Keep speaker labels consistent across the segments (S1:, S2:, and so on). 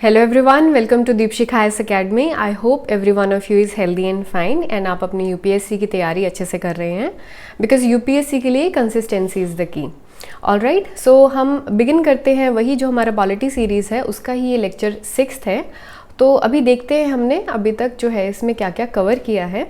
S1: Hello everyone, welcome to Deepshikha IAS academy. I hope every one of you is healthy and fine and आप अपनी UPSC की तैयारी अच्छे से कर रहे हैं, बिकॉज यूपीएससी के लिए consistency is the key. Alright, so हम बिगिन करते हैं वही जो हमारा पॉलिटी सीरीज़ है उसका ही ये लेक्चर 6th है। तो अभी देखते हैं हमने अभी तक जो है इसमें क्या क्या कवर किया है।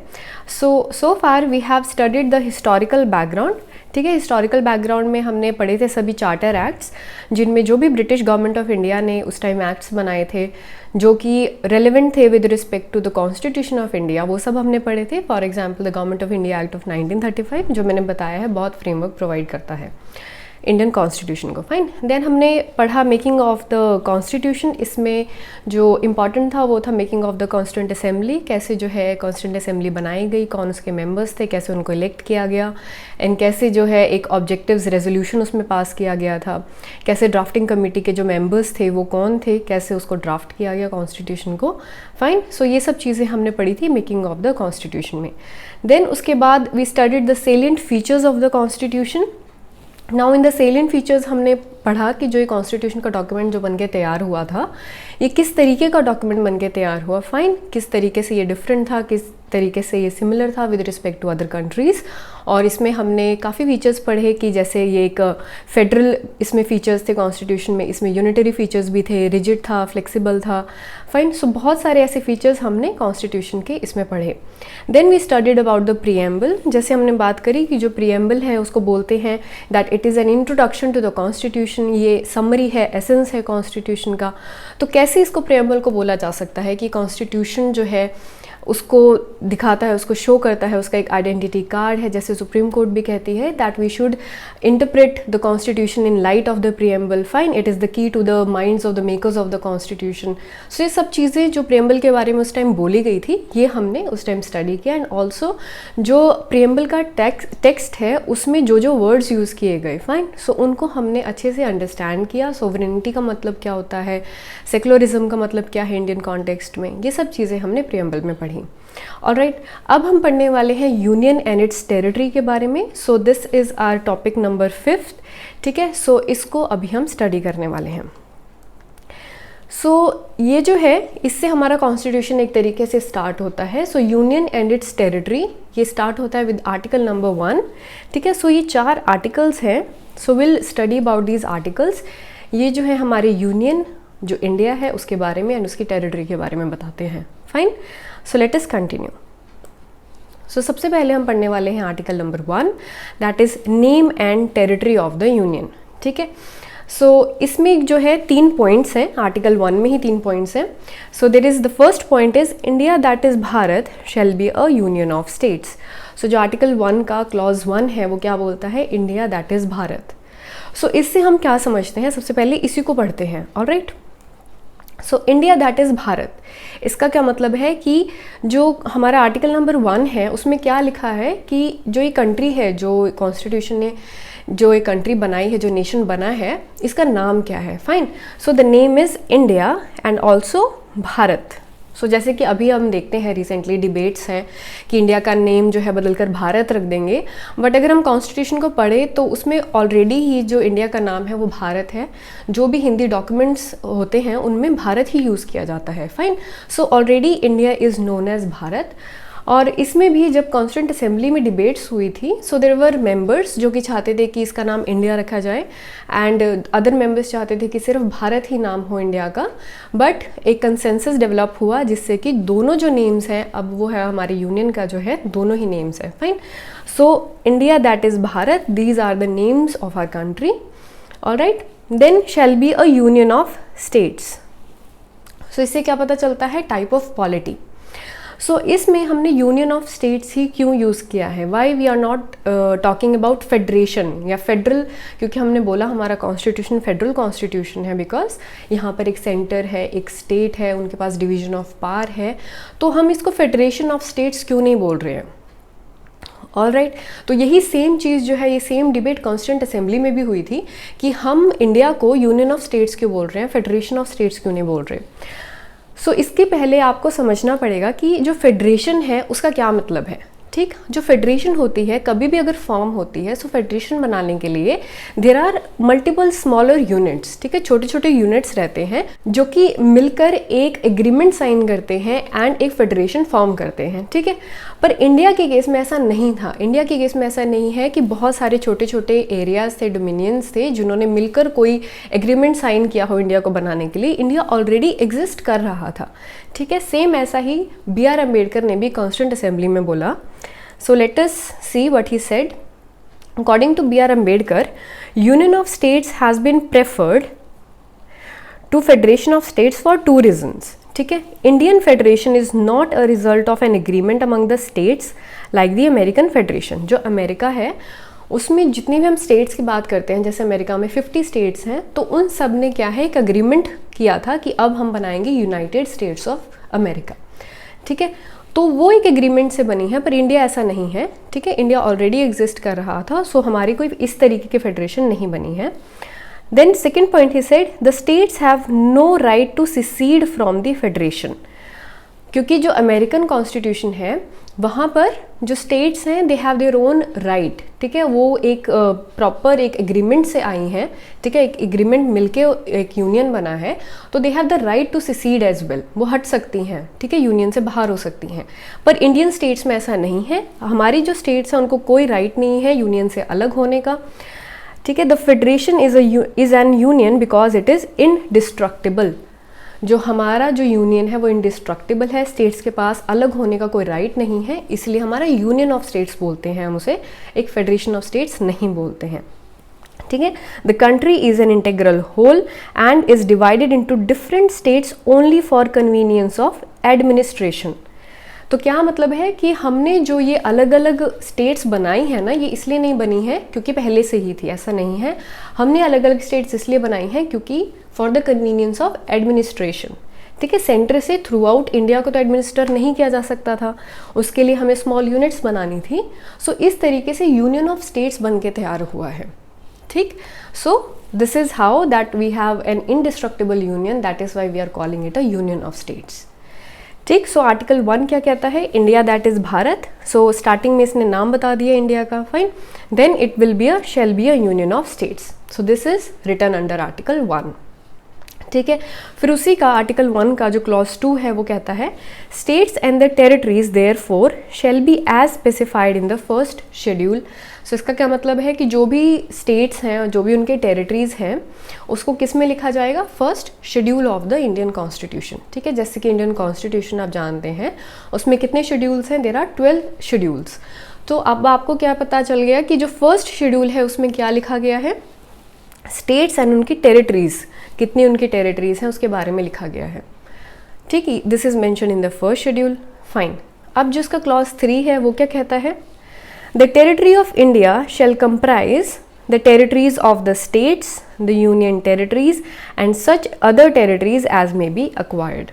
S1: So far we have studied the historical background. ठीक है, हिस्टोरिकल बैकग्राउंड में हमने पढ़े थे सभी चार्टर एक्ट्स, जिनमें जो भी ब्रिटिश गवर्नमेंट ऑफ इंडिया ने उस टाइम एक्ट्स बनाए थे जो कि रेलिवेंट थे with respect to the constitution of India, वो सब हमने पढ़े थे। For example the government of India act of 1935, जो मैंने बताया है बहुत फ्रेमवर्क प्रोवाइड करता है इंडियन कॉन्स्टिट्यूशन को। फाइन, देन हमने पढ़ा मेकिंग ऑफ द कॉन्स्टिट्यूशन। इसमें जो इम्पॉर्टेंट था वो था making of the constituent assembly, कैसे जो है कॉन्स्टिट्यूंट असेंबली बनाई गई, कौन उसके मेंबर्स थे, कैसे उनको इलेक्ट किया गया, एंड कैसे जो है एक ऑब्जेक्टिव्स रेजोल्यूशन उसमें पास किया गया था, कैसे ड्राफ्टिंग कमेटी के जो मेंबर्स थे वो कौन थे, कैसे उसको ड्राफ्ट किया गया कॉन्स्टिट्यूशन को। फाइन, सो ये सब चीज़ें हमने पढ़ी थी मेकिंग ऑफ द कॉन्स्टिट्यूशन में। देन उसके बाद we studied the salient features of the constitution. Now in the salient features हमने पढ़ा कि जो ये कॉन्स्टिट्यूशन का डॉक्यूमेंट जो बनके तैयार हुआ था, ये किस तरीके का डॉक्यूमेंट बनके तैयार हुआ। फाइन, किस तरीके से ये डिफरेंट था, किस तरीके से ये सिमिलर था with respect to other countries. और इसमें हमने काफ़ी फीचर्स पढ़े कि जैसे ये एक फेडरल इसमें फीचर्स थे कॉन्स्टिट्यूशन में, इसमें यूनिटरी फीचर्स भी थे, रिजिड था, फ्लेक्सिबल था। फाइन, सो बहुत सारे ऐसे फीचर्स हमने कॉन्स्टिट्यूशन के इसमें पढ़े। Then we studied about the preamble. जैसे हमने बात करी कि जो प्रीएम्बल है उसको बोलते हैं that it is an introduction to the constitution, ये समरी है, एसेंस है कॉन्स्टिट्यूशन का। तो कैसे इसको प्रीएम्बल को बोला जा सकता है कि कॉन्स्टिट्यूशन जो है उसको दिखाता है, उसको शो करता है, उसका एक आइडेंटिटी कार्ड है। जैसे सुप्रीम कोर्ट भी कहती है that we should interpret the constitution in light of the preamble. Fine, it is the key to the minds of the makers of the constitution. So ये सब चीज़ें जो प्रीएम्बल के बारे में उस टाइम बोली गई थी, ये हमने उस टाइम स्टडी किया। एंड ऑल्सो जो प्रीएम्बल का टेक्स्ट है उसमें जो जो वर्ड्स यूज़ किए गए, फाइन, सो उनको हमने अच्छे से अंडरस्टैंड किया। सोवरेनिटी का मतलब क्या होता है, सेक्युलरिज्म का मतलब क्या है इंडियन कॉन्टेक्स्ट में, ये सब चीज़ें हमने प्रीएम्बल में पढ़ी। ऑलराइट, अब हम पढ़ने वाले हैं यूनियन एंड इट्स टेरिटरी के बारे में। So this is our topic number 5th। ठीक है, सो इसको अभी हम स्टडी करने वाले हैं। सो ये जो है इससे हमारा कॉन्स्टिट्यूशन एक तरीके से स्टार्ट होता है। सो यूनियन एंड इट्स टेरिटरी ये स्टार्ट होता है विद आर्टिकल नंबर 1। ठीक है, सो ये 4 आर्टिकल्स हैं। So will study about these articles. ये जो है हमारे यूनियन जो इंडिया है उसके बारे में एंड उसकी टेरिटरी के बारे में बताते हैं। Fine, so let us continue. So सबसे पहले हम पढ़ने वाले हैं article number 1, that is name and territory of the union. ठीक है, सो इसमें जो है 3 पॉइंट्स हैं, आर्टिकल 1 में ही 3 पॉइंट्स हैं। So there is the first point is India that is Bharat shall be a union of states. So जो आर्टिकल 1 का क्लॉज 1 है वो क्या बोलता है, इंडिया दैट इज़ भारत। सो इससे हम क्या समझते हैं, सबसे पहले इसी को पढ़ते हैं। Alright, so India that is Bharat, इसका क्या मतलब है कि जो हमारा आर्टिकल नंबर 1 है उसमें क्या लिखा है कि जो ये कंट्री है, जो कॉन्स्टिट्यूशन ने जो एक कंट्री बनाई है, जो नेशन बना है, इसका नाम क्या है। Fine, so the name is India and also Bharat. So जैसे कि अभी हम देखते हैं रिसेंटली डिबेट्स हैं कि इंडिया का नेम जो है बदलकर भारत रख देंगे, बट अगर हम कॉन्स्टिट्यूशन को पढ़ें तो उसमें ऑलरेडी ही जो इंडिया का नाम है वो भारत है। जो भी हिंदी डॉक्यूमेंट्स होते हैं उनमें भारत ही यूज़ किया जाता है। Fine, so already India is known as Bharat. और इसमें भी जब कॉन्स्टिट्यूंट असेंबली में डिबेट्स हुई थी, सो देयर वर मेंबर्स जो कि चाहते थे कि इसका नाम इंडिया रखा जाए एंड अदर मेंबर्स चाहते थे कि सिर्फ भारत ही नाम हो इंडिया का। बट एक कंसेंसस डेवलप हुआ जिससे कि दोनों जो नेम्स हैं अब वो है हमारे यूनियन का जो है दोनों ही नेम्स है। Fine, so India that is Bharat, these are the names of our country. Alright, then shall be a union of states. So इससे क्या पता चलता है, टाइप ऑफ पॉलिटी। सो इसमें हमने यूनियन ऑफ स्टेट्स ही क्यों यूज़ किया है, why we are not talking about federation या फेडरल, क्योंकि हमने बोला हमारा कॉन्स्टिट्यूशन फेडरल कॉन्स्टिट्यूशन है, बिकॉज यहाँ पर एक सेंटर है, एक स्टेट है, उनके पास डिवीजन ऑफ पावर है, तो हम इसको फेडरेशन ऑफ स्टेट्स क्यों नहीं बोल रहे हैं। ऑलराइट, तो यही सेम चीज़ जो है, ये सेम डिबेट कॉन्स्टिट्यूंट असेंबली में भी हुई थी कि हम इंडिया को यूनियन ऑफ स्टेट्स क्यों बोल रहे हैं, फेडरेशन ऑफ स्टेट्स क्यों नहीं बोल रहे। सो इसके पहले आपको समझना पड़ेगा कि जो फेडरेशन है उसका क्या मतलब है। ठीक, जो फेडरेशन होती है कभी भी अगर फॉर्म होती है, सो फेडरेशन बनाने के लिए there are multiple smaller units, ठीक है, छोटे छोटे यूनिट्स रहते हैं जो कि मिलकर एक एग्रीमेंट साइन करते हैं एंड एक फेडरेशन फॉर्म करते हैं, ठीक है। पर इंडिया के केस में ऐसा नहीं था। इंडिया के केस में ऐसा नहीं है कि बहुत सारे छोटे छोटे एरियाज थे, डोमिनियंस थे, जिन्होंने मिलकर कोई एग्रीमेंट साइन किया हो इंडिया को बनाने के लिए। इंडिया ऑलरेडी एग्जिस्ट कर रहा था, ठीक है। सेम ऐसा ही बी आर अम्बेडकर ने भी कॉन्स्टिट्यूंट असेंबली में बोला। So let us see what he said. According to B.R. Ambedkar, Union of States has been preferred to Federation of States for two reasons. ठीक है, Indian Federation is not a result of an agreement among the states like the American Federation. जो America है उसमें जितनी भी हम states की बात करते हैं, जैसे अमेरिका में 50 स्टेट्स हैं, तो उन सब ने क्या है, एक अग्रीमेंट किया था कि अब हम बनाएंगे यूनाइटेड स्टेट्स ऑफ अमेरिका, ठीक है। तो वो एक एग्रीमेंट से बनी है, पर इंडिया ऐसा नहीं है, ठीक है। इंडिया ऑलरेडी एग्जिस्ट कर रहा था, सो हमारी कोई इस तरीके की फेडरेशन नहीं बनी है। Then second point he said the states have no right to secede from the federation, क्योंकि जो अमेरिकन कॉन्स्टिट्यूशन है वहाँ पर जो स्टेट्स हैं they have their own right, ठीक है। वो एक प्रॉपर एक एग्रीमेंट से आई हैं, ठीक है, एक एग्रीमेंट मिलके एक यूनियन बना है, तो they have the right to secede as well. वो हट सकती हैं, ठीक है, यूनियन से बाहर हो सकती हैं। पर इंडियन स्टेट्स में ऐसा नहीं है। हमारी जो स्टेट्स हैं उनको कोई राइट नहीं है यूनियन से अलग होने का, ठीक है। The federation is an union because it is indestructible. जो हमारा जो यूनियन है वो इनडिस्ट्रक्टिबल है, स्टेट्स के पास अलग होने का कोई राइट नहीं है, इसलिए हमारा यूनियन ऑफ स्टेट्स बोलते हैं, हम उसे एक फेडरेशन ऑफ स्टेट्स नहीं बोलते हैं, ठीक है। The country is an integral whole and is divided into different states only for convenience of administration. तो क्या मतलब है कि हमने जो ये अलग अलग स्टेट्स बनाई है ना, ये इसलिए नहीं बनी है क्योंकि पहले से ही थी, ऐसा नहीं है। हमने अलग अलग स्टेट्स इसलिए बनाई हैं क्योंकि for the convenience of administration, ठीक है। सेंटर से थ्रू आउट इंडिया को तो एडमिनिस्टर नहीं किया जा सकता था, उसके लिए हमें स्मॉल यूनिट्स बनानी थी। सो इस तरीके से यूनियन ऑफ स्टेट्स बन के तैयार हुआ है, ठीक। So this is how that we have an indestructible union, that is why we are calling it a union of states, ठीक। सो आर्टिकल 1 क्या कहता है, India that is Bharat. So starting में इसने नाम बता दिया इंडिया का, fine. Then it will be shall be a union of states. So this is written under article 1, ठीक है। फिर उसी का आर्टिकल 1 का जो क्लॉज 2 है वो कहता है states and the territories therefore shall be as specified in the first schedule. So इसका क्या मतलब है कि जो भी स्टेट्स हैं, जो भी उनके टेरिटरीज हैं, उसको किस में लिखा जाएगा, first schedule of the Indian constitution, ठीक है। जैसे कि इंडियन कॉन्स्टिट्यूशन आप जानते हैं उसमें कितने शेड्यूल्स हैं, देयर आर 12 शेड्यूल्स। तो अब आपको क्या पता चल गया कि जो फर्स्ट शेड्यूल है उसमें क्या लिखा गया है, स्टेट्स एंड उनकी टेरिटरीज, कितनी उनकी टेरिटरीज हैं उसके बारे में लिखा गया है, ठीक है। This is mention in the first schedule, fine. अब जो इसका क्लॉज 3 है वो क्या कहता है, the territory of India shall comprise the territories of the states, the union territories and such other territories as may be acquired.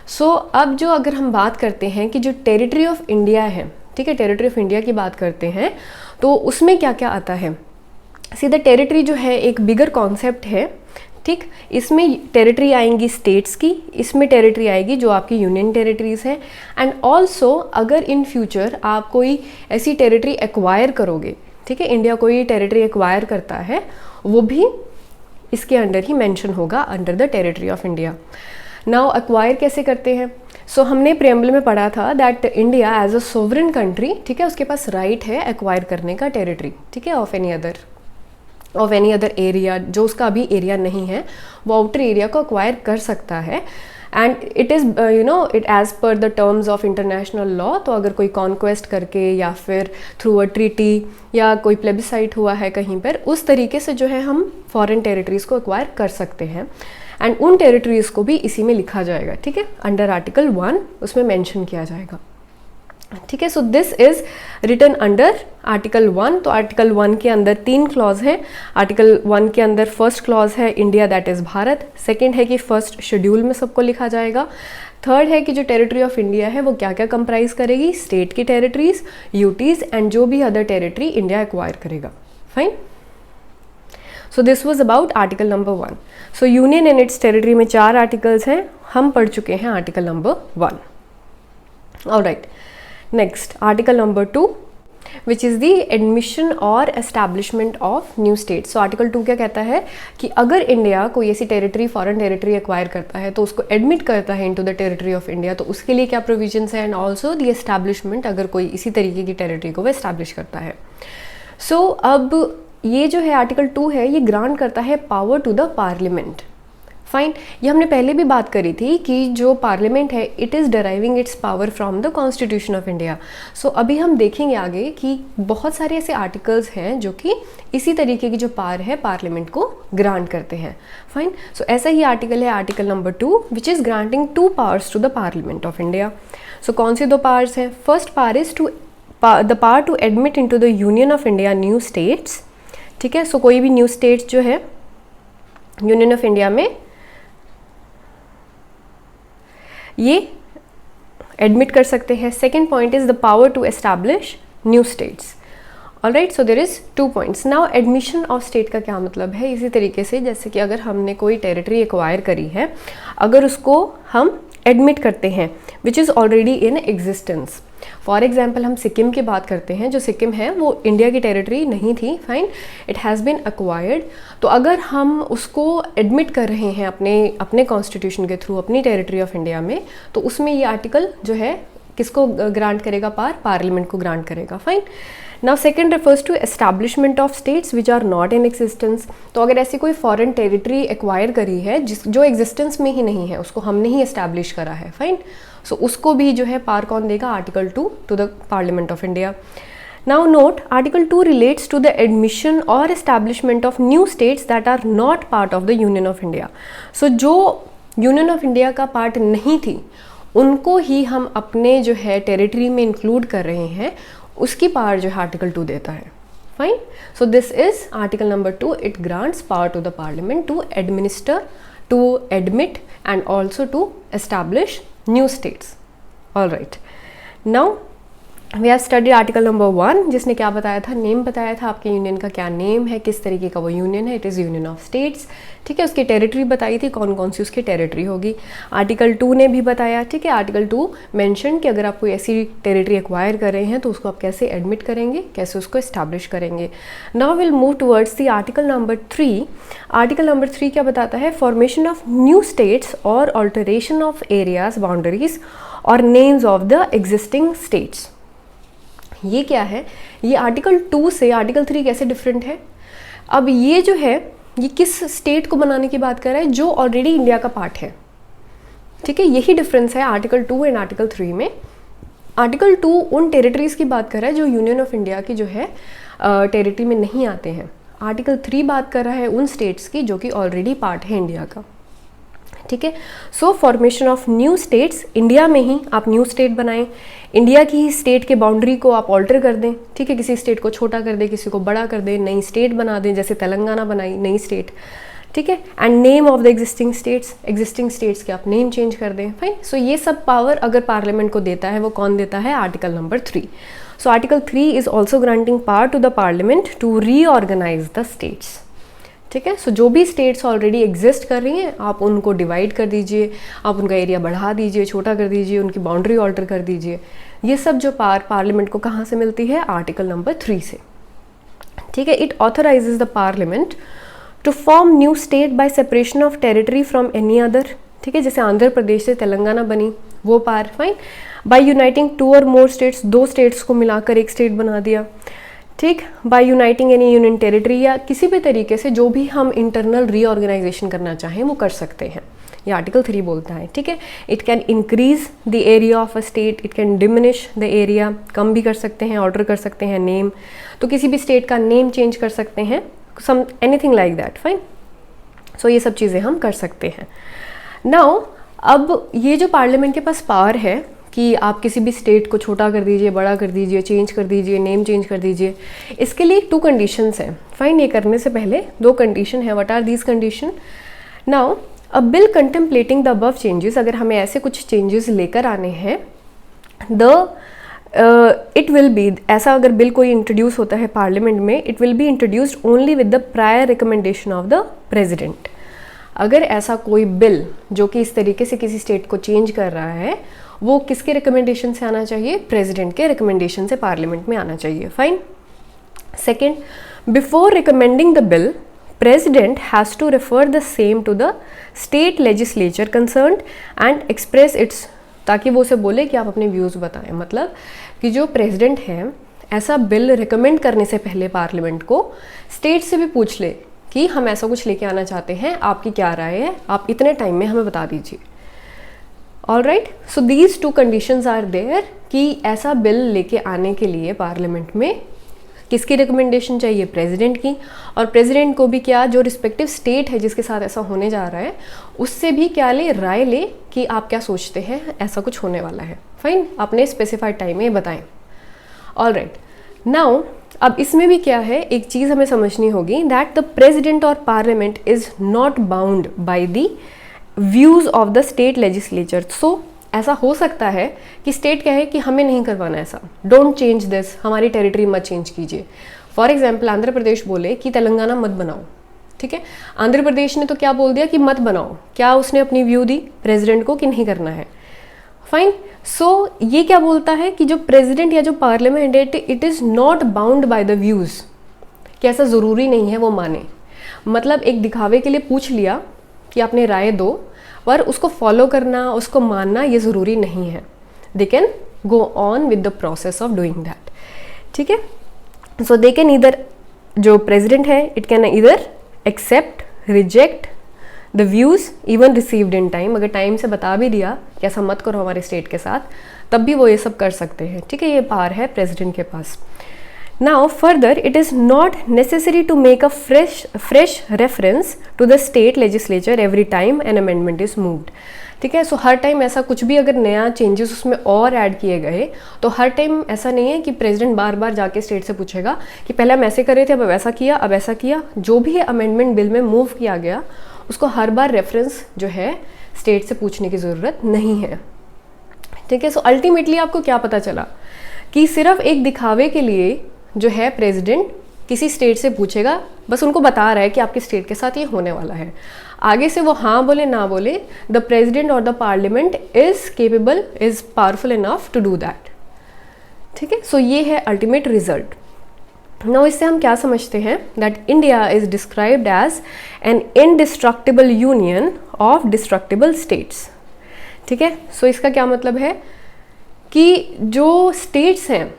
S1: So अब जो अगर हम बात करते हैं कि जो टेरिटरी ऑफ इंडिया है, ठीक है, टेरिटरी ऑफ इंडिया की बात करते हैं तो उसमें क्या क्या आता है। सीधा टेरिटरी जो है एक बिगर कॉन्सेप्ट है, ठीक। इसमें टेरिटरी आएंगी स्टेट्स की, इसमें टेरिटरी आएगी जो आपकी यूनियन टेरिटरीज हैं, एंड ऑल्सो अगर इन फ्यूचर आप कोई ऐसी टेरिटरी एक्वायर करोगे, ठीक है, इंडिया कोई टेरिटरी एक्वायर करता है वो भी इसके अंडर ही मेंशन होगा, under the territory of India. Now acquire कैसे करते हैं, सो हमने प्रेम्बल में पढ़ा था that India as a sovereign country, ठीक है, उसके पास राइट है एक्वायर करने का टेरिटरी, ठीक है, ऑफ एनी अदर एरिया, जो उसका अभी एरिया नहीं है वो आउटर एरिया को एक्वायर कर सकता है, and it is it as per the terms of international law. तो अगर कोई कॉन्क्वेस्ट करके या फिर थ्रू अ ट्रीटी या कोई प्लेबिसाइट हुआ है कहीं पर, उस तरीके से जो है हम फॉरेन टेरिटरीज को एक्वायर कर सकते हैं, एंड उन टेरिटरीज को भी इसी में लिखा जाएगा, ठीक है, अंडर आर्टिकल 1 उसमें मेंशन किया जाएगा, ठीक है। So this is written under article 1। तो आर्टिकल 1 के अंदर 3 क्लॉज हैं। आर्टिकल 1 के अंदर फर्स्ट क्लॉज है India that is Bharat, second है कि फर्स्ट शेड्यूल में सबको लिखा जाएगा, थर्ड है कि जो टेरिटरी ऑफ इंडिया है वो क्या क्या कंप्राइज करेगी, स्टेट की टेरिटरीज, यूटीज एंड जो भी अदर टेरिटरी इंडिया एक्वायर करेगा, fine. So this was about article number 1। So union and its territory में 4 आर्टिकल्स हैं, हम पढ़ चुके हैं article number 1, alright. Next article number 2 which is the admission और establishment of new state. So article 2 क्या कहता है कि अगर इंडिया कोई ऐसी टेरिटरी, फॉरेन टेरिटरी एक्वायर करता है तो उसको एडमिट करता है into the territory of India, तो उसके लिए क्या प्रोविजंस है, एंड ऑल्सो दी एस्टैब्लिशमेंट, अगर कोई इसी तरीके की टेरिटरी को वो एस्टैब्लिश करता है। सो अब ये जो है आर्टिकल 2 है, ये ग्रांट करता है power to the parliament. Fine, ये हमने पहले भी बात करी थी कि जो पार्लियामेंट है it is deriving its power from the constitution of India. So अभी हम देखेंगे आगे कि बहुत सारे ऐसे आर्टिकल्स हैं जो कि इसी तरीके की जो पावर है पार्लियामेंट को ग्रांट करते हैं। फाइन, सो ऐसा ही आर्टिकल है article number 2 which is granting 2 powers to the parliament of India. So कौन सी 2 पावर्स हैं? First power is to the power to admit into the union of India new states. ठीक है, सो कोई भी न्यू स्टेट्स जो है union of India में ये एडमिट कर सकते हैं। Second point is the power to establish new states. Alright, so there is 2 points. Now admission of state का क्या मतलब है? इसी तरीके से जैसे कि अगर हमने कोई टेरिटरी एक्वायर करी है, अगर उसको हम एडमिट करते हैं which is already in existence. For example हम सिक्किम की बात करते हैं, जो सिक्किम है वो इंडिया की टेरिटरी नहीं थी, fine, it has been acquired. तो अगर हम उसको एडमिट कर रहे हैं अपने कॉन्स्टिट्यूशन के थ्रू अपनी टेरिटरी ऑफ इंडिया में, तो उसमें ये आर्टिकल जो है किसको ग्रांट करेगा? पार्लियामेंट को ग्रांट करेगा। Fine, now second refers to establishment of states which are not in existence. तो अगर ऐसी कोई फॉरेन टेरिटरी एक्वायर करी है जो एग्जिस्टेंस में ही नहीं है, उसको हमने ही एस्टैब्लिश करा है, फाइन, सो उसको भी जो है पावर कौन देगा? Article 2 to the parliament of India. Now note, article 2 relates to the admission और establishment of new states that are not part of the union of India. So जो यूनियन ऑफ इंडिया का part नहीं थी उनको ही हम अपने जो है टेरिटरी में इंक्लूड कर रहे हैं, उसकी पावर जो है आर्टिकल 2 देता है। Fine, so this is article number 2, it grants power to the parliament to administer, to admit and also to establish new states. All right, now we have study article number 1 जिसने क्या बताया था? Name बताया था आपके union का क्या name है, किस तरीके का वो यूनियन है, it is union of states. ठीक है, उसकी टेरिटरी बताई थी, कौन कौन सी उसकी टेरिटरी होगी। आर्टिकल 2 ने भी बताया, ठीक है, आर्टिकल 2 मेंशन कि अगर आप कोई ऐसी टेरिटरी एक्वायर कर रहे हैं तो उसको आप कैसे एडमिट करेंगे, कैसे उसको एस्टैब्लिश करेंगे। Now will move towards the article number 3। Article number 3 क्या बताता है? फॉर्मेशन ऑफ न्यू स्टेट्स और ऑल्टरेशन ऑफ एरियाज, बाउंड्रीज और names of the existing states. ये क्या है? ये आर्टिकल 2 से आर्टिकल 3 कैसे डिफरेंट है? अब ये जो है ये किस स्टेट को बनाने की बात कर रहा है? जो ऑलरेडी इंडिया का पार्ट है। ठीक है, यही डिफरेंस है आर्टिकल 2 एंड आर्टिकल 3 में। आर्टिकल 2 उन टेरिटरीज की बात कर रहा है जो यूनियन ऑफ इंडिया की जो है टेरिटरी में नहीं आते हैं। आर्टिकल 3 बात कर रहा है उन स्टेट्स की जो कि ऑलरेडी पार्ट है इंडिया का। ठीक है, सो formation of new states, India में ही आप न्यू स्टेट बनाएं, इंडिया की ही स्टेट के बाउंड्री को आप ऑल्टर कर दें। ठीक है, किसी स्टेट को छोटा कर दें, किसी को बड़ा कर दें, नई स्टेट बना दें, जैसे तेलंगाना बनाई नई स्टेट। ठीक है, and name of the existing states के आप नेम चेंज कर दें। फाइन, सो ये सब पावर अगर पार्लियामेंट को देता है, वो कौन देता है? Article number 3। So article 3 is also granting power to the parliament to reorganize the states. ठीक है, सो जो भी स्टेट्स ऑलरेडी एग्जिस्ट कर रही हैं आप उनको डिवाइड कर दीजिए, आप उनका एरिया बढ़ा दीजिए, छोटा कर दीजिए, उनकी बाउंड्री ऑल्टर कर दीजिए। ये सब जो पावर पार्लियामेंट को कहाँ से मिलती है? आर्टिकल नंबर 3 से। ठीक है, it authorises the parliament to form new state by separation of territory from any other. ठीक है, जैसे आंध्र प्रदेश से तेलंगाना बनी वो पावर। फाइन, बाय यूनाइटिंग 2 और मोर स्टेट्स, 2 स्टेट्स को मिलाकर एक स्टेट बना दिया। ठीक, by uniting any union territory, या किसी भी तरीके से जो भी हम इंटरनल रीऑर्गेनाइजेशन करना चाहें वो कर सकते हैं, ये आर्टिकल 3 बोलता है। ठीक है, it can increase the area of a state, it can diminish the area, कम भी कर सकते हैं, ऑल्टर कर सकते हैं नेम, तो किसी भी स्टेट का नेम चेंज कर सकते हैं, सम एनीथिंग लाइक दैट। फाइन, सो ये सब चीज़ें हम कर सकते हैं। नाउ अब ये जो पार्लियामेंट के पास पावर है कि आप किसी भी स्टेट को छोटा कर दीजिए, बड़ा कर दीजिए, चेंज कर दीजिए, नेम चेंज कर दीजिए, इसके लिए 2 कंडीशंस हैं। फाइन, ये करने से पहले 2 कंडीशन है। What are these condition? Now a bill contemplating the above changes, अगर हमें ऐसे कुछ चेंजेस लेकर आने हैं, इट विल बी, ऐसा अगर बिल कोई इंट्रोड्यूस होता है पार्लियामेंट में, it will be introduced only with the prior recommendation of the president. अगर ऐसा कोई बिल जो कि इस तरीके से किसी स्टेट को चेंज कर रहा है, वो किसके रिकमेंडेशन से आना चाहिए? प्रेसिडेंट के रिकमेंडेशन से पार्लियामेंट में आना चाहिए। Fine. Second, before recommending the bill, President has to refer the same to the state legislature concerned and express its, ताकि वो उसे बोले कि आप अपने व्यूज़ बताएं। मतलब कि जो प्रेसिडेंट है ऐसा बिल रिकमेंड करने से पहले पार्लियामेंट को स्टेट से भी पूछ ले कि हम ऐसा कुछ लेके आना चाहते हैं, आपकी क्या राय है, आप इतने टाइम में हमें बता दीजिए। All right, so these two conditions are there कि ऐसा बिल लेके आने के लिए पार्लियामेंट में किसकी रिकमेंडेशन चाहिए? प्रेसिडेंट की। और प्रेसिडेंट को भी क्या, जो रिस्पेक्टिव स्टेट है जिसके साथ ऐसा होने जा रहा है उससे भी क्या ले, राय ले कि आप क्या सोचते हैं, ऐसा कुछ होने वाला है। फाइन, अपने स्पेसिफाइड टाइम में बताएं। ऑल राइट, नाउ अब इसमें भी क्या है, एक चीज़ हमें समझनी होगी, दैट द प्रेसिडेंट और parliament is not bound by the views of the state legislature. So ऐसा हो सकता है कि स्टेट कहे कि हमें नहीं करवाना ऐसा, डोंट चेंज दिस, हमारी टेरिटरी मत चेंज कीजिए। फॉर एग्जाम्पल आंध्र प्रदेश बोले कि तेलंगाना मत बनाओ, ठीक है, आंध्र प्रदेश ने तो क्या बोल दिया कि मत बनाओ, क्या उसने अपनी व्यू दी प्रेसिडेंट को कि नहीं करना है। फाइन, सो ये क्या बोलता है कि जो प्रेसिडेंट या जो पार्लियामेंट है it is not bound by the views, कि ऐसा ज़रूरी नहीं है वो माने। मतलब एक दिखावे के लिए पूछ लिया कि आपने राय दो, पर उसको फॉलो करना, उसको मानना ये ज़रूरी नहीं है। They can go on with the process of doing that, ठीक है। सो दे कैन ईदर, जो प्रेसिडेंट है it can either accept, reject the views even received in time. अगर टाइम से बता भी दिया कि ऐसा मत करो हमारे स्टेट के साथ, तब भी वो ये सब कर सकते हैं, ठीक है। ये पावर है प्रेसिडेंट के पास। Now further, it is not necessary to make a fresh reference to the state legislature every time an amendment is moved, ठीक है। सो हर टाइम ऐसा कुछ भी अगर नया चेंजेस उसमें और ऐड किए गए तो हर टाइम ऐसा नहीं है कि प्रेसिडेंट बार बार जाके स्टेट से पूछेगा कि पहले हम ऐसे कर रहे थे अब ऐसा किया, अब ऐसा किया। जो भी अमेंडमेंट बिल में मूव किया गया उसको हर बार रेफरेंस जो है स्टेट से पूछने की ज़रूरत नहीं है, ठीक है। सो अल्टीमेटली आपको क्या पता चला कि सिर्फ एक दिखावे के लिए जो है प्रेसिडेंट किसी स्टेट से पूछेगा, बस उनको बता रहा है कि आपके स्टेट के साथ ये होने वाला है। आगे से वो हाँ बोले ना बोले, द प्रेसिडेंट और the parliament is capable, is powerful enough to do that, ठीक है। सो ये है अल्टीमेट रिजल्ट। नाउ इससे हम क्या समझते हैं, that India is described as an indestructible union of destructible states, ठीक है। सो इसका क्या मतलब है कि जो स्टेट्स हैं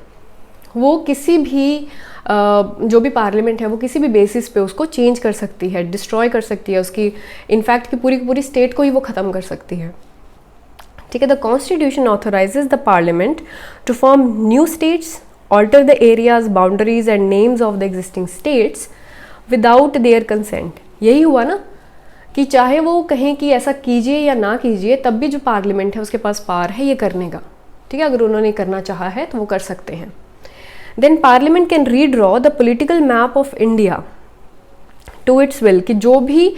S1: वो किसी भी जो भी पार्लियामेंट है वो किसी भी बेसिस पे उसको चेंज कर सकती है, डिस्ट्रॉय कर सकती है, उसकी इनफैक्ट की पूरी स्टेट को ही वो ख़त्म कर सकती है, ठीक है। The constitution authorises the parliament to form new states, alter the areas, boundaries and names of the existing states without their consent. यही हुआ ना कि चाहे वो कहें कि ऐसा कीजिए या ना कीजिए, तब भी जो पार्लियामेंट है उसके पास पावर है ये करने का, ठीक है। अगर उन्होंने करना चाहा है तो वो कर सकते हैं। Then Parliament can redraw the political map of India to its will, कि जो भी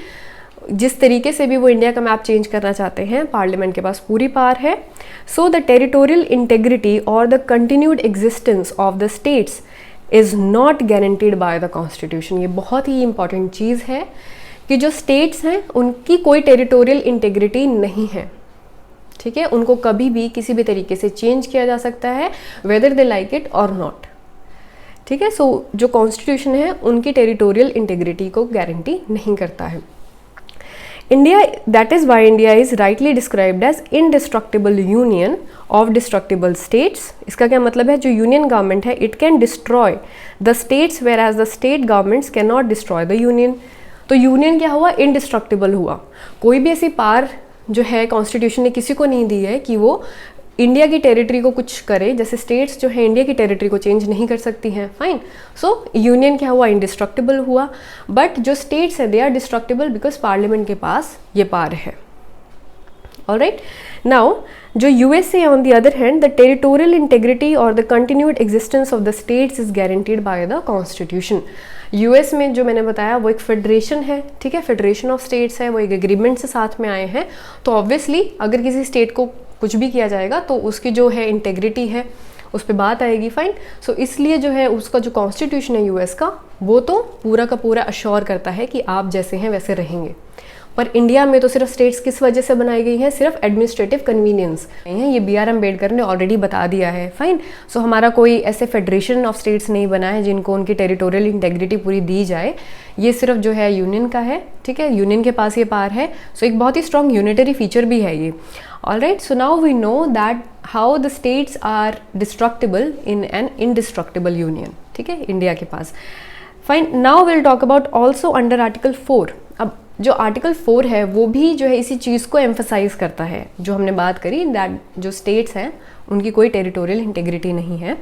S1: जिस तरीके से भी वो इंडिया का मैप चेंज करना चाहते हैं पार्लियामेंट के पास पूरी पावर है। सो द टेरिटोरियल इंटेग्रिटी और the continued existence of the states is not guaranteed by the constitution. ये बहुत ही इंपॉर्टेंट चीज़ है कि जो स्टेट्स हैं उनकी कोई टेरिटोरियल इंटेग्रिटी नहीं है, ठीक है। उनको कभी भी किसी भी तरीके से चेंज किया जा सकता है, वेदर दे लाइक इट और नॉट, ठीक है। सो जो कॉन्स्टिट्यूशन है उनकी टेरिटोरियल इंटेग्रिटी को गारंटी नहीं करता है। India, that is why India is rightly described as indestructible union of destructible states. इसका क्या मतलब है, जो यूनियन गवर्नमेंट है it can destroy the states whereas the state governments can not destroy the union. तो union क्या हुआ, indestructible हुआ। कोई भी ऐसी पावर जो है कॉन्स्टिट्यूशन ने किसी को नहीं दी है कि वो इंडिया की टेरिटरी को कुछ करे, जैसे स्टेट्स जो है इंडिया की टेरिटरी को चेंज नहीं कर सकती हैं। फाइन, सो यूनियन क्या हुआ, इनडिस्ट्रक्टिबल हुआ। बट जो स्टेट्स है they are destructible because parliament के पास ये पावर है। ऑलराइट, नाउ जो USA on the other hand, the territorial integrity और the continued existence of the states is guaranteed by the constitution. US में जो मैंने बताया वो एक फेडरेशन है, ठीक है, फेडरेशन ऑफ स्टेट्स है, वो एक एग्रीमेंट से साथ में आए हैं। तो ऑब्वियसली अगर किसी स्टेट को कुछ भी किया जाएगा तो उसकी जो है इंटेग्रिटी है उस पर बात आएगी। फाइन, सो इसलिए जो है उसका जो कॉन्स्टिट्यूशन है यूएस का वो तो पूरा का पूरा अश्योर करता है कि आप जैसे हैं वैसे रहेंगे। पर इंडिया में तो सिर्फ स्टेट्स किस वजह से बनाई गई हैं, सिर्फ एडमिनिस्ट्रेटिव कन्वीनियंस है, ये BR अम्बेडकर ने ऑलरेडी बता दिया है। फाइन, सो हमारा कोई ऐसे फेडरेशन ऑफ स्टेट्स नहीं बना है जिनको उनकी टेरिटोरियल इंटेग्रिटी पूरी दी जाए, ये सिर्फ जो है यूनियन का है, ठीक है, यूनियन के पास ये पावर है। सो एक बहुत ही स्ट्रॉन्ग यूनिटरी फीचर भी है ये। Alright, so now we know that how the states are destructible in an indestructible union, ठीक है, इंडिया के पास। Fine, now will talk about also under article 4। अब जो आर्टिकल 4 है वो भी जो है इसी चीज़ को एम्फसाइज करता है जो हमने बात करी, दैट जो स्टेट्स हैं उनकी कोई टेरिटोरियल इंटेग्रिटी नहीं है।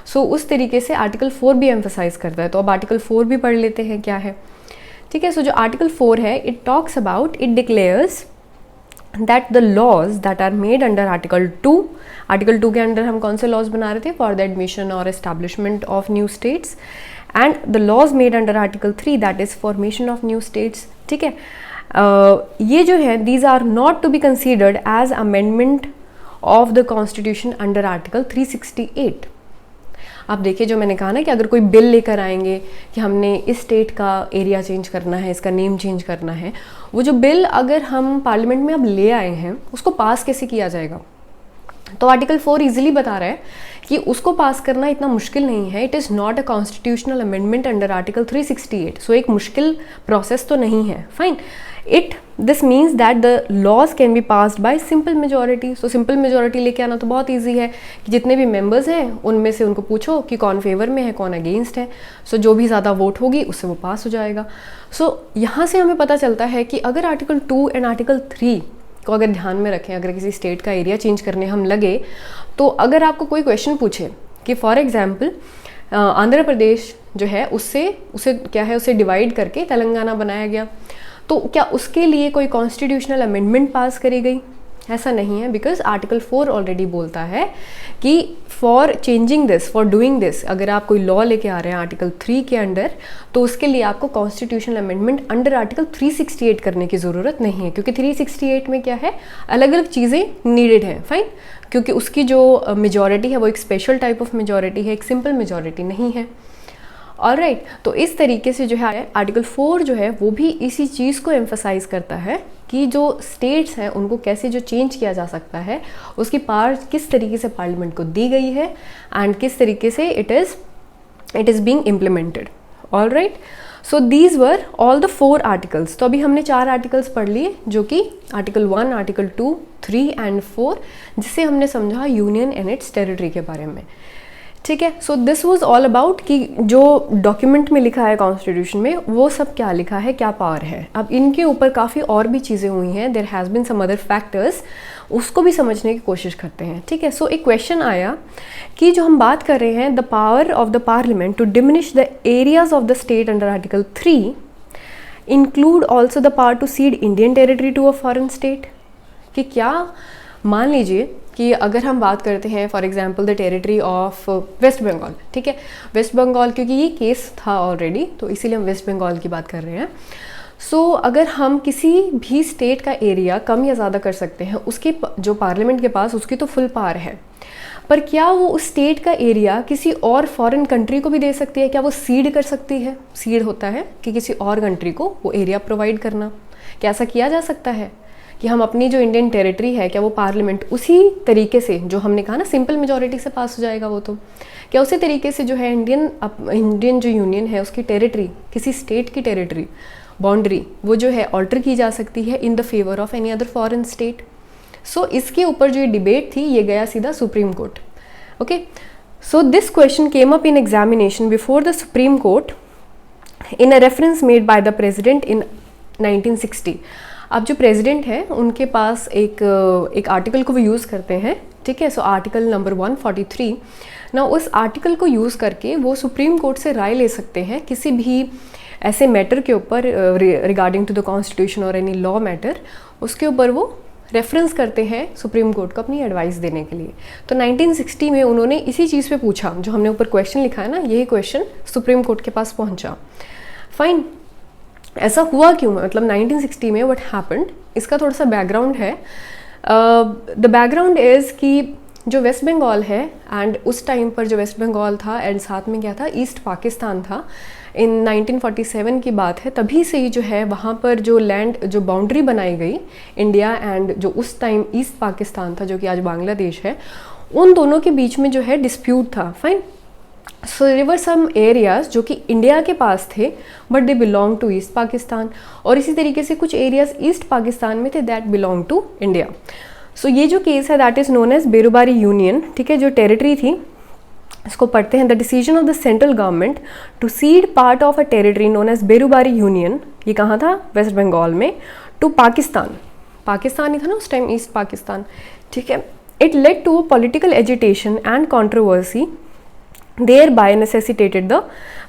S1: सो उस तरीके से आर्टिकल 4 भी एम्फसाइज करता है। तो अब आर्टिकल 4 भी पढ़ लेते हैं क्या है, ठीक है। सो जो आर्टिकल 4 है, it talks about, it declares that the laws that are made under article 2, article 2 के अंडर हम कौन से लॉज बना रहे थे, फॉर द एडमिशन और establishment of new states, and the laws made under article 3 that is formation of new states, ठीक है। ये जो है these are not to be considered as amendment of the constitution under article 368। आप देखिए, जो मैंने कहा ना कि अगर कोई बिल लेकर आएंगे कि हमने इस स्टेट का एरिया चेंज करना है, इसका नेम चेंज करना है, वो जो बिल अगर हम पार्लियामेंट में अब ले आए हैं उसको पास कैसे किया जाएगा, तो आर्टिकल 4 इजीली बता रहा है कि उसको पास करना इतना मुश्किल नहीं है। It is not a constitutional amendment under article 368। So एक मुश्किल प्रोसेस तो नहीं है। Fine, this means that the laws can be passed by simple majority. So simple majority लेके आना तो बहुत ईजी है कि जितने भी मेंबर्स हैं उनमें से उनको पूछो कि कौन फेवर में है, कौन अगेंस्ट है। सो जो भी ज़्यादा वोट होगी उससे वो पास हो जाएगा। सो यहाँ से हमें पता चलता है कि अगर आर्टिकल 2 एंड आर्टिकल 3 को अगर ध्यान में रखें, अगर किसी स्टेट का एरिया चेंज करने हम लगे, तो अगर आपको कोई क्वेश्चन पूछे कि फॉर एग्जांपल आंध्र प्रदेश जो है उसे क्या है, उसे डिवाइड करके तेलंगाना बनाया गया, तो क्या उसके लिए कोई कॉन्स्टिट्यूशनल अमेंडमेंट पास करी गई? ऐसा नहीं है, बिकॉज आर्टिकल 4 ऑलरेडी बोलता है कि for changing this, for doing this, अगर आप कोई लॉ लेके आ रहे हैं आर्टिकल 3 के अंडर, तो उसके लिए आपको कॉन्स्टिट्यूशनल अमेंडमेंट अंडर आर्टिकल 368 करने की ज़रूरत नहीं है, क्योंकि 368 में क्या है, अलग अलग चीज़ें नीडेड हैं। फाइन, क्योंकि उसकी जो मेजॉरिटी है वो एक स्पेशल टाइप ऑफ मेजॉरिटी है, एक सिंपल मेजॉरिटी नहीं है। ऑलराइट, तो इस तरीके से जो है आर्टिकल 4 जो है वो भी इसी चीज़ को एम्फसाइज करता है कि जो स्टेट्स हैं उनको कैसे जो चेंज किया जा सकता है, उसकी पावर किस तरीके से पार्लियामेंट को दी गई है एंड किस तरीके से it is being implemented. Alright, so these were all the 4 articles. तो अभी हमने 4 आर्टिकल्स पढ़ लिए, जो कि आर्टिकल 1, आर्टिकल 2, 3 एंड 4, जिससे हमने समझा यूनियन एंड इट्स टेरिटरी के बारे में। ठीक है, so this was all about कि जो डॉक्यूमेंट में लिखा है कॉन्स्टिट्यूशन में वो सब क्या लिखा है, क्या पावर है। अब इनके ऊपर काफ़ी और भी चीज़ें हुई हैं, there has been some other factors, उसको भी समझने की कोशिश करते हैं। ठीक है, सो एक क्वेश्चन आया कि जो हम बात कर रहे हैं, the power of the parliament to diminish the areas of the state under article 3 include also the power to cede Indian territory to a foreign state. कि क्या, मान लीजिए कि अगर हम बात करते हैं for example the territory of West Bengal, ठीक है, वेस्ट बंगाल, क्योंकि ये केस था ऑलरेडी तो इसीलिए हम वेस्ट बंगाल की बात कर रहे हैं। सो अगर हम किसी भी स्टेट का एरिया कम या ज़्यादा कर सकते हैं, उसके जो पार्लियामेंट के पास उसकी तो फुल पावर है, पर क्या वो उस स्टेट का एरिया किसी और फॉरेन कंट्री को भी दे सकती है? क्या वो सीड कर सकती है? सीड होता है कि किसी और कंट्री को वो एरिया प्रोवाइड करना। क्या ऐसा किया जा सकता है कि हम अपनी जो इंडियन टेरिटरी है, क्या वो पार्लियामेंट उसी तरीके से, जो हमने कहा ना सिंपल मेजॉरिटी से पास हो जाएगा, वो तो क्या उसी तरीके से जो है इंडियन जो यूनियन है उसकी टेरिटरी, किसी स्टेट की टेरिटरी बाउंड्री, वो जो है ऑल्टर की जा सकती है in the favour of any other foreign state. So इसके ऊपर जो ये डिबेट थी ये गया सीधा supreme court. Okay, so this question came up in examination before the supreme court in a reference made by the president in 1960। अब जो प्रेसिडेंट है उनके पास एक आर्टिकल को वो यूज़ करते हैं। ठीक है, सो आर्टिकल नंबर 143 ना, उस आर्टिकल को यूज़ करके वो सुप्रीम कोर्ट से राय ले सकते हैं किसी भी ऐसे मैटर के ऊपर रिगार्डिंग टू द कॉन्स्टिट्यूशन और एनी लॉ मैटर, उसके ऊपर वो रेफरेंस करते हैं सुप्रीम कोर्ट को अपनी एडवाइस देने के लिए। तो 1960 में उन्होंने इसी चीज़ पे पूछा, जो हमने ऊपर क्वेश्चन लिखा है ना, यही क्वेश्चन सुप्रीम कोर्ट के पास पहुंचा। फाइन, ऐसा हुआ क्यों, मतलब 1960 में व्हाट हैपेंड, इसका थोड़ा सा बैकग्राउंड है। द बैकग्राउंड इज़ कि जो वेस्ट बंगाल है, एंड उस टाइम पर जो वेस्ट बंगाल था एंड साथ में क्या था, ईस्ट पाकिस्तान था, इन 1947 की बात है, तभी से ही जो है वहाँ पर जो लैंड, जो बाउंड्री बनाई गई इंडिया एंड जो उस टाइम ईस्ट पाकिस्तान था, जो कि आज बांग्लादेश है, उन दोनों के बीच में जो है डिस्प्यूट था। Fine, so there were some areas जो कि इंडिया के पास थे but they belong to East Pakistan, और इसी तरीके से कुछ एरियाज ईस्ट पाकिस्तान में थे that belong to India. So ये जो केस है that is known as Berubari union. ठीक है, जो टेरिटरी थी इसको पढ़ते हैं। The decision of the central government to cede part of a territory known as Berubari union, ये कहाँ था, वेस्ट बंगाल में, टू पाकिस्तान। पाकिस्तान ही था ना उस टाइम, ईस्ट पाकिस्तान। ठीक है, it led to a political agitation and controversy, thereby necessitated the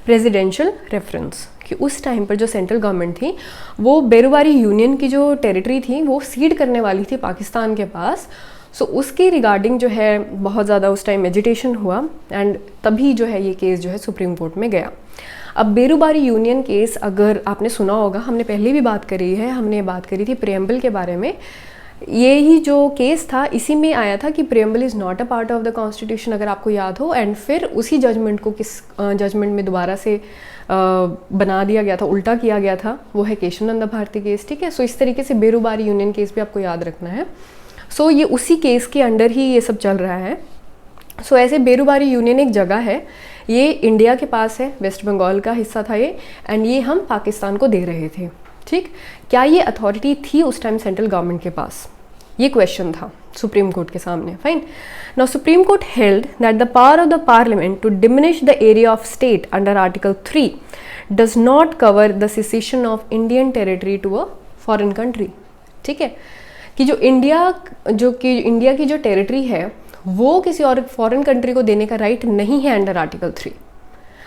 S1: presidential reference, कि उस टाइम पर जो सेंट्रल गवर्नमेंट थी वो बेरुबारी यूनियन की जो टेरिटरी थी वो सीड करने वाली थी पाकिस्तान के पास। सो उसके रिगार्डिंग जो है बहुत ज़्यादा उस टाइम एजिटेशन हुआ एंड तभी जो है ये केस जो है सुप्रीम कोर्ट में गया। अब बेरुबारी यूनियन केस अगर आपने सुना होगा, हमने पहले भी बात करी है, हमने बात करी थी प्रेम्बल के बारे में। ये ही जो केस था इसी में आया था कि preamble is not a part of the constitution, अगर आपको याद हो, एंड फिर उसी जजमेंट को किस जजमेंट में दोबारा से बना दिया गया था, उल्टा किया गया था, वो है केशवानंद भारती केस। ठीक है, सो इस तरीके से बेरुबारी यूनियन केस भी आपको याद रखना है। सो ये उसी केस के अंडर ही ये सब चल रहा है। सो ऐसे बेरुबारी यूनियन एक जगह है, ये इंडिया के पास है, वेस्ट बंगाल का हिस्सा था ये, एंड ये हम पाकिस्तान को दे रहे थे। ठीक, क्या ये अथॉरिटी थी उस टाइम सेंट्रल गवर्नमेंट के पास, ये क्वेश्चन था सुप्रीम कोर्ट के सामने। Fine, now supreme court held that the power of the parliament to diminish the area of state under article 3 does not cover the secession of Indian territory to a foreign country. ठीक है, कि जो India की जो territory है वो किसी और फॉरेन कंट्री को देने का राइट नहीं है अंडर आर्टिकल 3।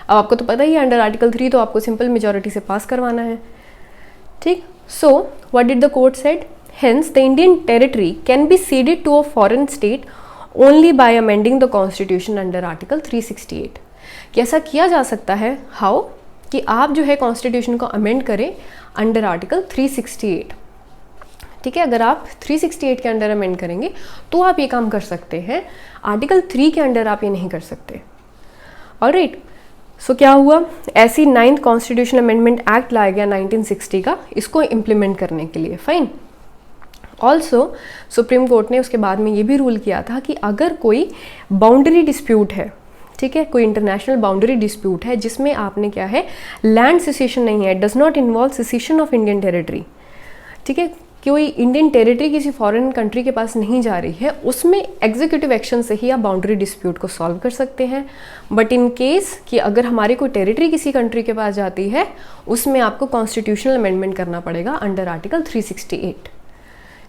S1: अब आपको तो पता ही है अंडर आर्टिकल 3 तो आपको सिंपल मेजॉरिटी से पास करवाना है। ठीक, so what did the court said, hence the Indian territory can be ceded to a foreign state only by amending the constitution under article 368। कि ऐसा किया जा सकता है, हाउ, कि आप जो है कॉन्स्टिट्यूशन को अमेंड करें अंडर आर्टिकल 368। ठीक है, अगर आप 368 के अंडर अमेंड करेंगे तो आप ये काम कर सकते हैं, आर्टिकल 3 के अंडर आप ये नहीं कर सकते। ऑलराइट, सो क्या हुआ, ऐसी 9th कॉन्स्टिट्यूशन अमेंडमेंट एक्ट लाया गया 1960 का, इसको इम्प्लीमेंट करने के लिए। फाइन, ऑल्सो सुप्रीम कोर्ट ने उसके बाद में ये भी रूल किया था कि अगर कोई बाउंड्री डिस्प्यूट है, ठीक है, कोई इंटरनेशनल बाउंड्री डिस्प्यूट है जिसमें आपने क्या है, लैंड सिसेशन नहीं है, does not involve cessation of Indian territory. ठीक है, कोई इंडियन टेरिटरी किसी फॉरेन कंट्री के पास नहीं जा रही है, उसमें एग्जीक्यूटिव एक्शन से ही आप बाउंड्री डिस्प्यूट को सॉल्व कर सकते हैं। बट इन केस कि अगर हमारी कोई टेरिटरी किसी कंट्री के पास जाती है, उसमें आपको कॉन्स्टिट्यूशनल अमेंडमेंट करना पड़ेगा अंडर आर्टिकल 368।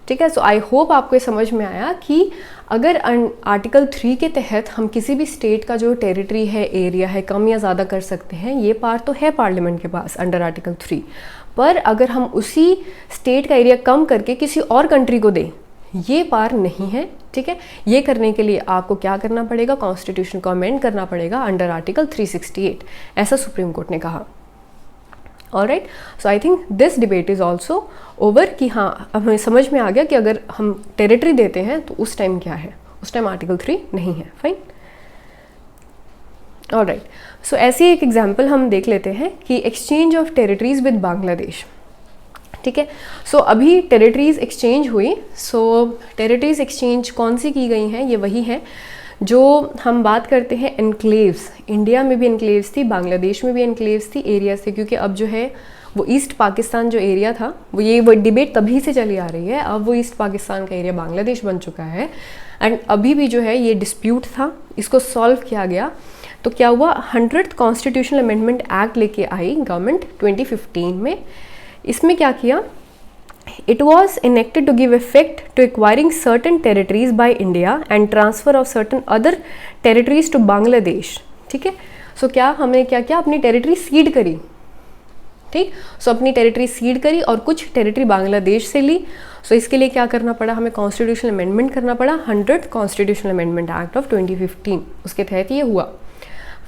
S1: ठीक है, सो आई होप आपको ये समझ में आया कि अगर आर्टिकल 3 के तहत हम किसी भी स्टेट का जो टेरिटरी है, एरिया है, कम या ज़्यादा कर सकते हैं, ये पावर तो है पार्लियामेंट के पास अंडर आर्टिकल 3। पर अगर हम उसी स्टेट का एरिया कम करके किसी और कंट्री को दें, ये पार नहीं है। ठीक है, ये करने के लिए आपको क्या करना पड़ेगा, कॉन्स्टिट्यूशन को अमेंड करना पड़ेगा अंडर आर्टिकल 368, ऐसा सुप्रीम कोर्ट ने कहा। Alright, so I think this debate is also over कि हाँ, अब हमें समझ में आ गया कि अगर हम टेरिटरी देते हैं तो उस टाइम क्या है, उस टाइम आर्टिकल 3 नहीं है। फाइन, ऑलराइट, सो ऐसी एक एग्जाम्पल हम देख लेते हैं कि exchange of territories with Bangladesh. ठीक है, सो अभी टेरिटरीज एक्सचेंज हुई। सो टेरिटरीज एक्सचेंज कौन सी की गई हैं, ये वही है जो हम बात करते हैं एनक्लेव्स। इंडिया में भी एनक्लेव्स थी, बांग्लादेश में भी एनक्लेव्स थी, एरियाज थे, क्योंकि अब जो है वो ईस्ट पाकिस्तान जो एरिया था वो डिबेट तभी से चली आ रही है। अब वो ईस्ट पाकिस्तान का एरिया बांग्लादेश बन चुका है एंड अभी भी जो है ये डिस्प्यूट था, इसको सॉल्व किया गया। तो क्या हुआ, 100th कॉन्स्टिट्यूशनल अमेंडमेंट एक्ट लेके आई गवर्नमेंट 2015 में। इसमें क्या किया, it was enacted to give effect to acquiring certain territories by India and transfer of certain other territories to Bangladesh. ठीक है, सो क्या हमने क्या किया, अपनी टेरिटरी सीड करी। ठीक, सो अपनी टेरिटरी सीड करी और कुछ टेरिटरी बांग्लादेश से ली। सो इसके लिए क्या करना पड़ा, हमें कॉन्स्टिट्यूशनल अमेंडमेंट करना पड़ा, 100th constitutional amendment act of 2015, उसके तहत ये हुआ।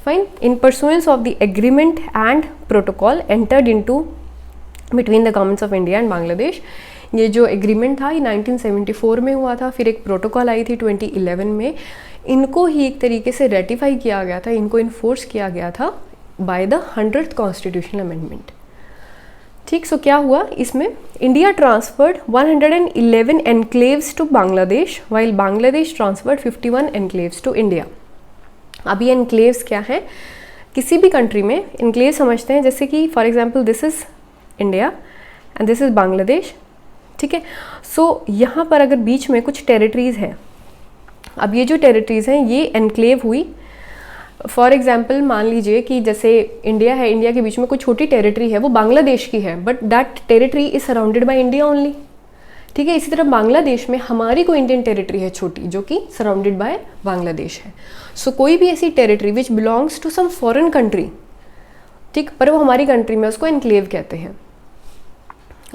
S1: Fine. In pursuance of the agreement and protocol entered into between the governments of India and Bangladesh, ये जो एग्रीमेंट था ये 1974 में हुआ था, फिर एक प्रोटोकॉल आई थी 2011 में, इनको ही एक तरीके से रेटिफाई किया गया था, इनको इन्फोर्स किया गया था by the 100th constitutional amendment. ठीक, सो क्या हुआ इसमें, India transferred 111 enclaves to Bangladesh while Bangladesh transferred 51 enclaves to India. अब ये एनक्लेव्स क्या हैं, किसी भी कंट्री में एनक्लेव समझते हैं जैसे कि for example this is India and this is Bangladesh, ठीक है। सो यहाँ पर अगर बीच में कुछ टेरिटरीज़ हैं, अब ये जो टेरिटरीज़ हैं ये एनक्लेव हुई। फॉर एग्जाम्पल मान लीजिए कि जैसे इंडिया है, इंडिया के बीच में कोई छोटी टेरिटरी है, वो बांग्लादेश की है, but that territory is surrounded by India only, ठीक है। इसी तरह बांग्लादेश में हमारी कोई इंडियन टेरिटरी है छोटी जो कि सराउंडेड बाय बांग्लादेश है। सो कोई भी ऐसी territory which belongs to some foreign country, ठीक, पर वो हमारी कंट्री में, उसको एनक्लेव कहते हैं।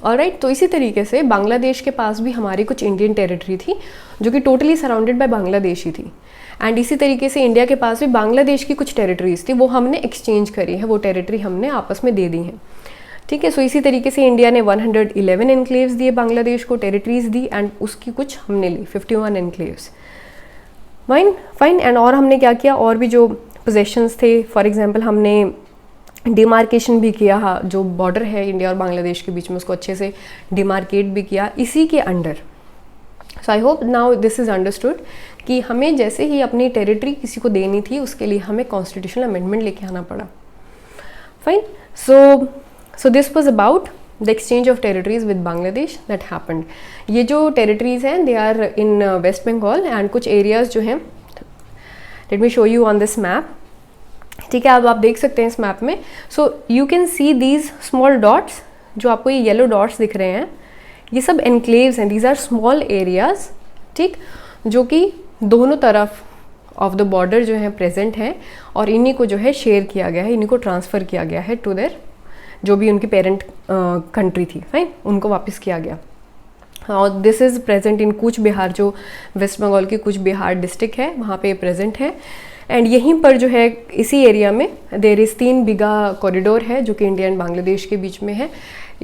S1: ऑलराइट, तो इसी तरीके से बांग्लादेश के पास भी हमारी कुछ इंडियन टेरिटरी थी जो कि टोटली सराउंडेड बाय बांग्लादेश ही थी, एंड इसी तरीके से इंडिया के पास भी बांग्लादेश की कुछ टेरिटरीज थी, वो हमने एक्सचेंज करी है, वो टेरिटरी हमने आपस में दे दी हैं, ठीक है। सो इसी तरीके से इंडिया ने 111 एनक्लेव्स दिए बांग्लादेश को, टेरिटरीज दी, एंड उसकी कुछ हमने ली 51 एनक्लेव्स। फाइन एंड और हमने क्या किया, और भी जो पोजेशंस थे, फॉर एग्जांपल हमने डिमार्केशन भी किया, जो बॉर्डर है इंडिया और बांग्लादेश के बीच में उसको अच्छे से डिमार्केट भी किया इसी के under. So I hope now this is understood कि हमें जैसे ही अपनी टेरिटरी किसी को देनी थी उसके लिए हमें कॉन्स्टिट्यूशनल अमेंडमेंट लेके आना पड़ा। Fine, so this was about the exchange of territories with Bangladesh that happened. ये जो टेरिटरीज हैं they are in West Bengal, and कुछ एरियाज जो हैं, let me show you on this map, ठीक है। अब आप देख सकते हैं इस मैप में, so you can see these small dots, जो आपको ये येलो डॉट्स दिख रहे हैं, ये सब एनक्लेव्स हैं, दीज आर स्मॉल एरियाज, ठीक, जो कि दोनों तरफ ऑफ द बॉर्डर जो है प्रेजेंट हैं, और इन्हीं को जो है शेयर किया गया है, इन्हीं को ट्रांसफ़र किया गया है टू देयर जो भी उनकी पेरेंट कंट्री थी, फाइन, उनको वापस किया गया। और this is present in Cooch Behar, जो वेस्ट बंगाल की कूच बिहार डिस्ट्रिक्ट है वहाँ पे प्रेजेंट है। एंड यहीं पर जो है इसी एरिया में देर इज़ 3 बीघा कॉरिडोर है जो कि इंडिया एंड बांग्लादेश के बीच में है।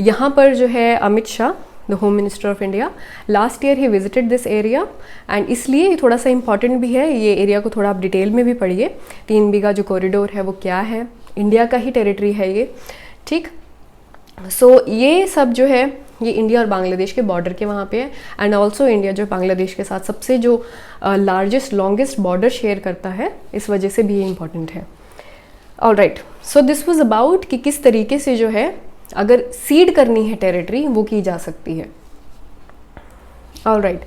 S1: यहाँ पर जो है Amit Shah, the home minister of India, last year he visited this area, and इसलिए थोड़ा सा इंपॉर्टेंट भी है, ये एरिया को थोड़ा आप डिटेल में भी पढ़िए। 3 बीघा जो कॉरिडोर है वो क्या है, इंडिया का ही टेरिटरी है ये, ठीक। सो ये सब जो है ये इंडिया और बांग्लादेश के बॉर्डर के वहाँ पे है, एंड ऑल्सो इंडिया जो बांग्लादेश के साथ सबसे जो लार्जेस्ट लॉन्गेस्ट बॉर्डर शेयर करता है, इस वजह से भी ये इंपॉर्टेंट है। Alright, so this was about कि किस तरीके से जो है अगर सीड करनी है टेरिटरी वो की जा सकती है। ऑलराइट,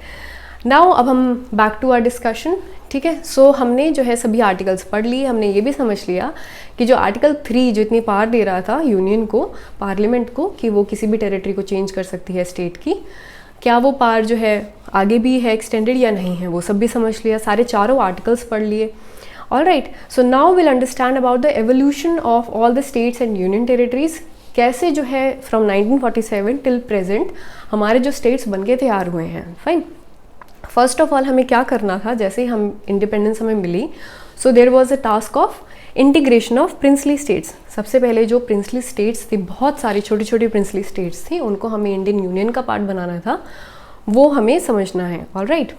S1: नाउ अब हम बैक टू आवर डिस्कशन, ठीक है। सो हमने जो है सभी आर्टिकल्स पढ़ लिए, हमने ये भी समझ लिया कि जो आर्टिकल 3 जो इतनी पावर दे रहा था यूनियन को, पार्लियामेंट को, कि वो किसी भी टेरिटरी को चेंज कर सकती है स्टेट की, क्या वो पावर जो है आगे भी है एक्सटेंडेड या नहीं है, वो सब भी समझ लिया, सारे चारों आर्टिकल्स पढ़ लिए। Alright, so now will understand about the evolution of all the states and union territories, कैसे जो है फ्रॉम 1947 टिल प्रेजेंट हमारे जो स्टेट्स बन के तैयार हुए हैं। फाइन, फर्स्ट ऑफ ऑल हमें क्या करना था, जैसे ही हम इंडिपेंडेंस हमें मिली, so there was a task of integration of princely states. सबसे पहले जो प्रिंसली स्टेट्स थी, बहुत सारी छोटी छोटी प्रिंसली स्टेट्स थी, उनको हमें इंडियन यूनियन का पार्ट बनाना था, वो हमें समझना है। Alright,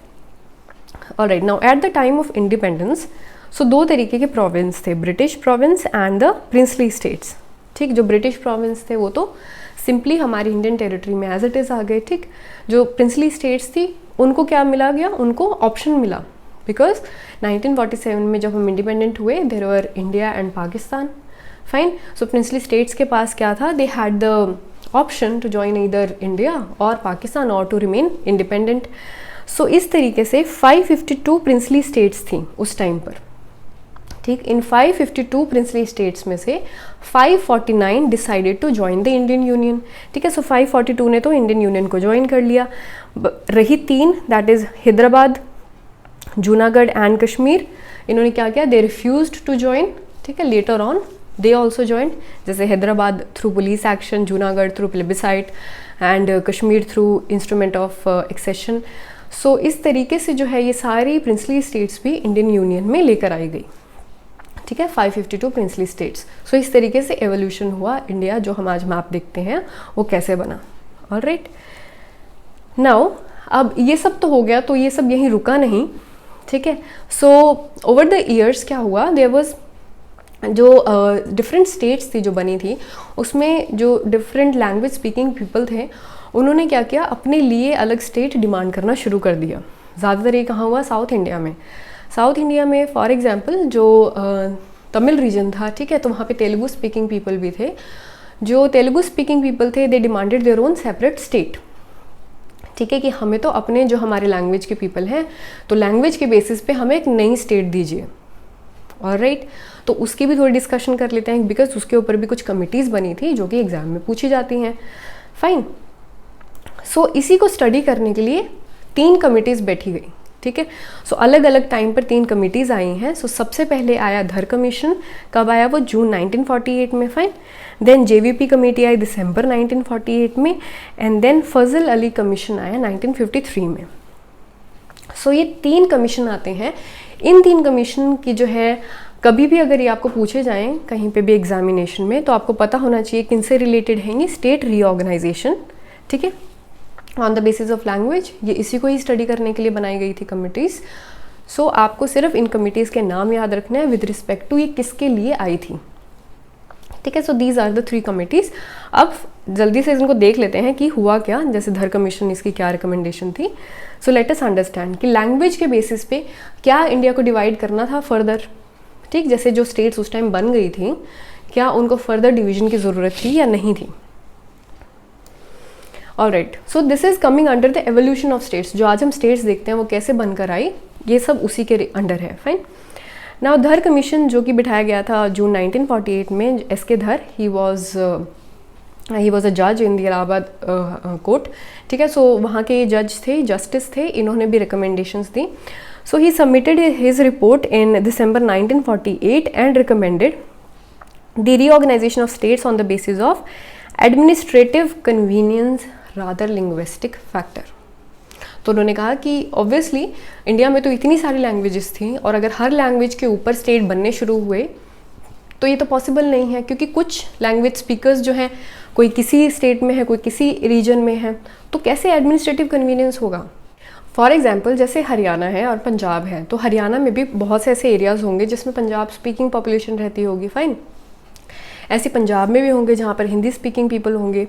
S1: now at the time of independence, so 2 तरीके के प्रोविंस थे, British province and the princely states, ठीक। जो ब्रिटिश प्रोविंस थे वो तो सिंपली हमारी इंडियन टेरिटरी में एज इट इज़ आ गए, ठीक। जो प्रिंसली स्टेट्स थी उनको क्या मिला गया, उनको ऑप्शन मिला, बिकॉज 1947 में जब हम इंडिपेंडेंट हुए there were India and Pakistan. Fine, so princely states के पास क्या था, they had the option to join either India और पाकिस्तान और टू रिमेन इंडिपेंडेंट। सो इस तरीके से 552 प्रिंसली स्टेट्स थी उस टाइम पर, ठीक। इन 552 प्रिंसली स्टेट्स में से 549 decided to join the Indian union, ठीक है। सो 542 ने तो इंडियन यूनियन को ज्वाइन कर लिया, रही 3, that is Hyderabad, Junagadh and Kashmir, इन्होंने क्या किया, दे रिफ्यूज्ड टू ज्वाइन, ठीक है। Later on they also joined, जैसे Hyderabad through police action, Junagadh through plebiscite and Kashmir through instrument of accession. So इस तरीके से जो है ये सारी प्रिंसली स्टेट्स भी इंडियन यूनियन में लेकर आई गई, ठीक है। 552 प्रिंसली स्टेट्स। सो इस तरीके से एवोल्यूशन हुआ इंडिया, जो हम आज मैप देखते हैं वो कैसे बना। ऑलराइट, नाउ अब ये सब तो हो गया, तो ये सब यहीं रुका नहीं, ठीक है। सो ओवर द ईयर्स क्या हुआ, देयर वाज जो डिफरेंट स्टेट्स थी जो बनी थी, उसमें जो डिफरेंट लैंग्वेज स्पीकिंग पीपल थे, उन्होंने क्या किया, अपने लिए अलग स्टेट डिमांड करना शुरू कर दिया। ज़्यादातर ये कहाँ हुआ, साउथ इंडिया में। साउथ इंडिया में फॉर एग्जांपल जो तमिल रीजन था, ठीक है, तो वहाँ पे तेलुगु स्पीकिंग पीपल भी थे। जो तेलुगु स्पीकिंग पीपल थे, they demanded their own separate state, ठीक है, कि हमें तो अपने जो हमारे लैंग्वेज के पीपल हैं, तो लैंग्वेज के बेसिस पे हमें एक नई स्टेट दीजिए। ऑलराइट, तो उसकी भी थोड़ी डिस्कशन कर लेते हैं, बिकॉज उसके ऊपर भी कुछ कमिटीज़ बनी थी जो कि एग्जाम में पूछी जाती हैं। फाइन, सो इसी को स्टडी करने के लिए 3 कमिटीज़ बैठी गई, ठीक है। सो अलग अलग टाइम पर 3 कमिटीज़ आई हैं। सो सबसे पहले आया धर कमीशन, कब आया वो, जून 1948 में। फाइन, देन जेवीपी कमेटी आई दिसंबर 1948 में, and then Fazal Ali commission आया 1953 में। सो ये 3 कमीशन आते हैं। इन 3 कमीशन की जो है, कभी भी अगर ये आपको पूछे जाएं कहीं पे भी एग्जामिनेशन में, तो आपको पता होना चाहिए किनसे रिलेटेड है ये, स्टेट रीऑर्गेनाइजेशन, ठीक है, on the basis of language. ये इसी को ही स्टडी करने के लिए बनाई गई थी कमिटीज़। सो आपको सिर्फ इन कमिटीज़ के नाम याद रखना है विद रिस्पेक्ट टू ये किसके लिए आई थी, ठीक है। So these are the 3 committees. अब जल्दी से इनको देख लेते हैं कि हुआ क्या, जैसे धर कमीशन, इसकी क्या रिकमेंडेशन थी। सो लेट अस अंडरस्टैंड कि लैंग्वेज के बेसिस पे क्या इंडिया को डिवाइड करना था फर्दर, ठीक, जैसे जो स्टेट्स उस टाइम बन गई थी, क्या उनको फर्दर डिवीजन की ज़रूरत थी या नहीं थी। Alright, so this is coming under the evolution of states. जो आज हम स्टेट्स देखते हैं वो कैसे बनकर आई, ये सब उसी के अंडर है। फाइन, नाउ धर कमीशन जो कि बिठाया गया था जून 1948 में, एस के धर, ही वॉज अ जज इन द इलाहाबाद कोर्ट, ठीक है। सो वहाँ के जज थे, जस्टिस थे, इन्होंने भी रिकमेंडेशंस दी। So he submitted his report in December 1948 and recommended the reorganization of states on the basis of administrative convenience rather linguistic factor. तो उन्होंने कहा कि ऑब्वियसली इंडिया में तो इतनी सारी लैंग्वेजेस थी, और अगर हर लैंग्वेज के ऊपर स्टेट बनने शुरू हुए तो ये तो पॉसिबल नहीं है, क्योंकि कुछ लैंग्वेज स्पीकर्स जो हैं, कोई किसी स्टेट में है, कोई किसी रीजन में है, तो कैसे एडमिनिस्ट्रेटिव कन्वीनियंस होगा। फॉर एग्जाम्पल जैसे हरियाणा है और पंजाब है, तो हरियाणा में भी बहुत से ऐसे एरियाज़ होंगे जिसमें पंजाब स्पीकिंग पॉपुलेशन रहती होगी। फाइन, ऐसे पंजाब में भी होंगे जहाँ पर हिंदी स्पीकिंग पीपल होंगे।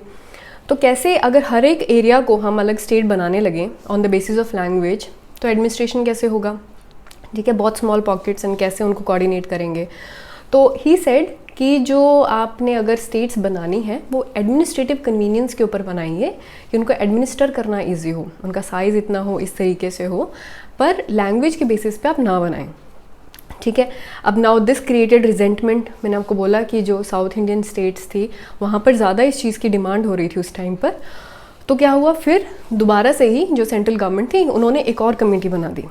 S1: तो कैसे अगर हर एक एरिया को हम अलग स्टेट बनाने लगे on the basis of language, तो एडमिनिस्ट्रेशन कैसे होगा, ठीक है, बहुत स्मॉल पॉकेट्स एंड कैसे उनको कोऑर्डिनेट करेंगे। तो ही सेड कि जो आपने अगर स्टेट्स बनानी है वो एडमिनिस्ट्रेटिव कन्वीनियंस के ऊपर बनाइए, कि उनको एडमिनिस्टर करना ईजी हो, उनका साइज़ इतना हो, इस तरीके से हो, पर लैंग्वेज के बेसिस पे आप ना बनाएं, ठीक है। अब नाउ दिस क्रिएटेड रिजेंटमेंट, मैंने आपको बोला कि जो साउथ इंडियन स्टेट्स थी वहाँ पर ज़्यादा इस चीज़ की डिमांड हो रही थी उस टाइम पर। तो क्या हुआ, फिर दोबारा से ही जो सेंट्रल गवर्नमेंट थी उन्होंने एक और कमेटी बना दी,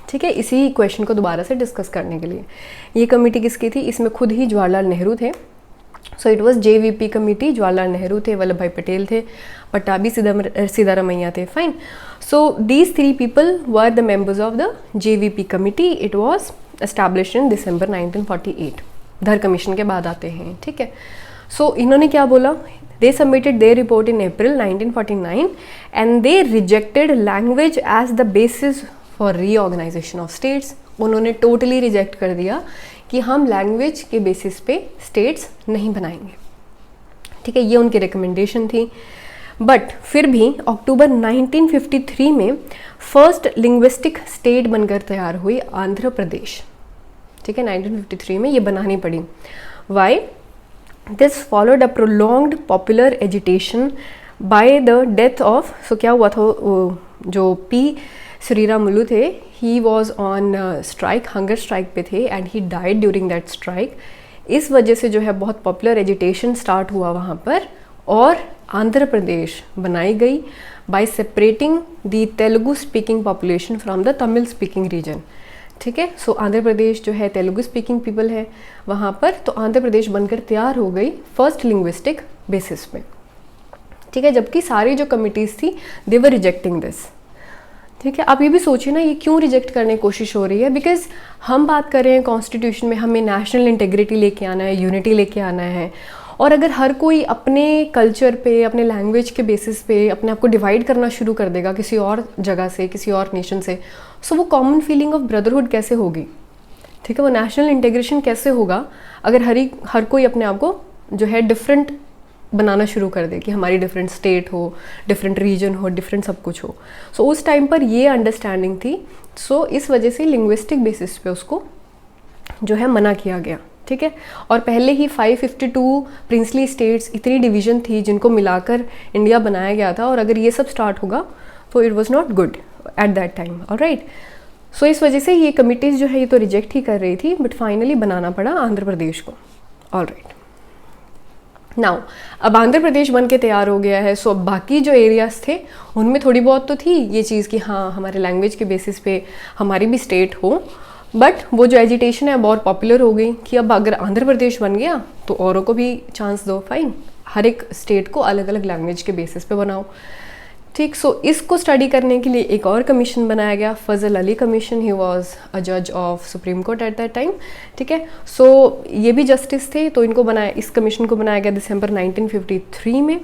S1: ठीक है, इसी क्वेश्चन को दोबारा से डिस्कस करने के लिए। ये कमेटी किसकी थी, इसमें खुद ही जवाहरलाल नेहरू थे। So it was JVP committee, Jawaharlal Nehru थे, वल्लभ भाई पटेल थे, पट्टाभी सिद्धारमैया थे। Fine, so these 3 people were the members of the JVP committee. It was established in December 1948। Dhar commission के बाद आते हैं, ठीक है। सो इन्होंने क्या बोला, they submitted their report in April 1949 and they rejected language as the basis for reorganization of states. उन्होंने टोटली रिजेक्ट कर दिया कि हम लैंग्वेज के बेसिस पे स्टेट्स नहीं बनाएंगे, ठीक है, ये उनकी रिकमेंडेशन थी। बट फिर भी अक्टूबर 1953 में फर्स्ट लिंग्विस्टिक स्टेट बनकर तैयार हुई आंध्र प्रदेश, ठीक है, 1953 में ये बनानी पड़ी। Why this followed a prolonged popular agitation by the death of, so क्या हुआ था, जो पी श्रीरामुलु थे, he was on strike, hunger strike पे थे, and he died during that strike. इस वजह से जो है बहुत पॉपुलर एजिटेशन स्टार्ट हुआ वहाँ पर, और आंध्र प्रदेश बनाई गई by separating the Telugu speaking population from the Tamil speaking region, ठीक है। सो आंध्र प्रदेश जो है तेलुगु स्पीकिंग पीपल है वहाँ पर, तो आंध्र प्रदेश बनकर तैयार हो गई फर्स्ट लिंग्विस्टिक बेसिस पे, ठीक है, जबकि सारी जो कमिटीज़ थी दे वर रिजेक्टिंग दिस, ठीक है। आप ये भी सोचिए ना, ये क्यों रिजेक्ट करने की कोशिश हो रही है, बिकॉज हम बात कर रहे हैं कॉन्स्टिट्यूशन में हमें नेशनल इंटेग्रिटी लेके आना है, यूनिटी लेके आना है, और अगर हर कोई अपने कल्चर पे, अपने लैंग्वेज के बेसिस पे अपने आप को डिवाइड करना शुरू कर देगा किसी और जगह से, किसी और नेशन से, सो वो कॉमन फीलिंग ऑफ ब्रदरहुड कैसे होगी, ठीक है, वो नेशनल इंटीग्रेशन कैसे होगा अगर हर कोई अपने आप को जो है डिफरेंट बनाना शुरू कर दे कि हमारी डिफरेंट स्टेट हो, डिफरेंट रीजन हो, डिफरेंट सब कुछ हो। सो उस टाइम पर ये अंडरस्टैंडिंग थी। सो इस वजह से लिंग्विस्टिक बेसिस पे उसको जो है मना किया गया, ठीक है। और पहले ही 552 प्रिंसली स्टेट्स, इतनी डिवीज़न थी जिनको मिलाकर इंडिया बनाया गया था, और अगर ये सब स्टार्ट होगा तो it was not good at that time, alright. So इस वजह से ये कमिटीज़ जो है ये तो रिजेक्ट ही कर रही थी, बट फाइनली बनाना पड़ा आंध्र प्रदेश को, ऑलराइट। नाउ अब आंध्र प्रदेश बन के तैयार हो गया है। सो अब बाकी जो एरियाज़ थे उनमें थोड़ी बहुत तो थी ये चीज़ कि हाँ हमारे लैंग्वेज के बेसिस पे हमारी भी स्टेट हो, बट वो जो एजिटेशन है अब और पॉपुलर हो गई कि अब अगर आंध्र प्रदेश बन गया तो औरों को भी चांस दो, फाइन, हर एक स्टेट को अलग अलग लैंग्वेज के बेसिस पे बनाओ, ठीक। सो इसको स्टडी करने के लिए एक और कमीशन बनाया गया, Fazal Ali commission. He was a जज of supreme court at that time, ठीक है। सो ये भी जस्टिस थे, तो इस कमीशन को बनाया गया दिसंबर 1953 में,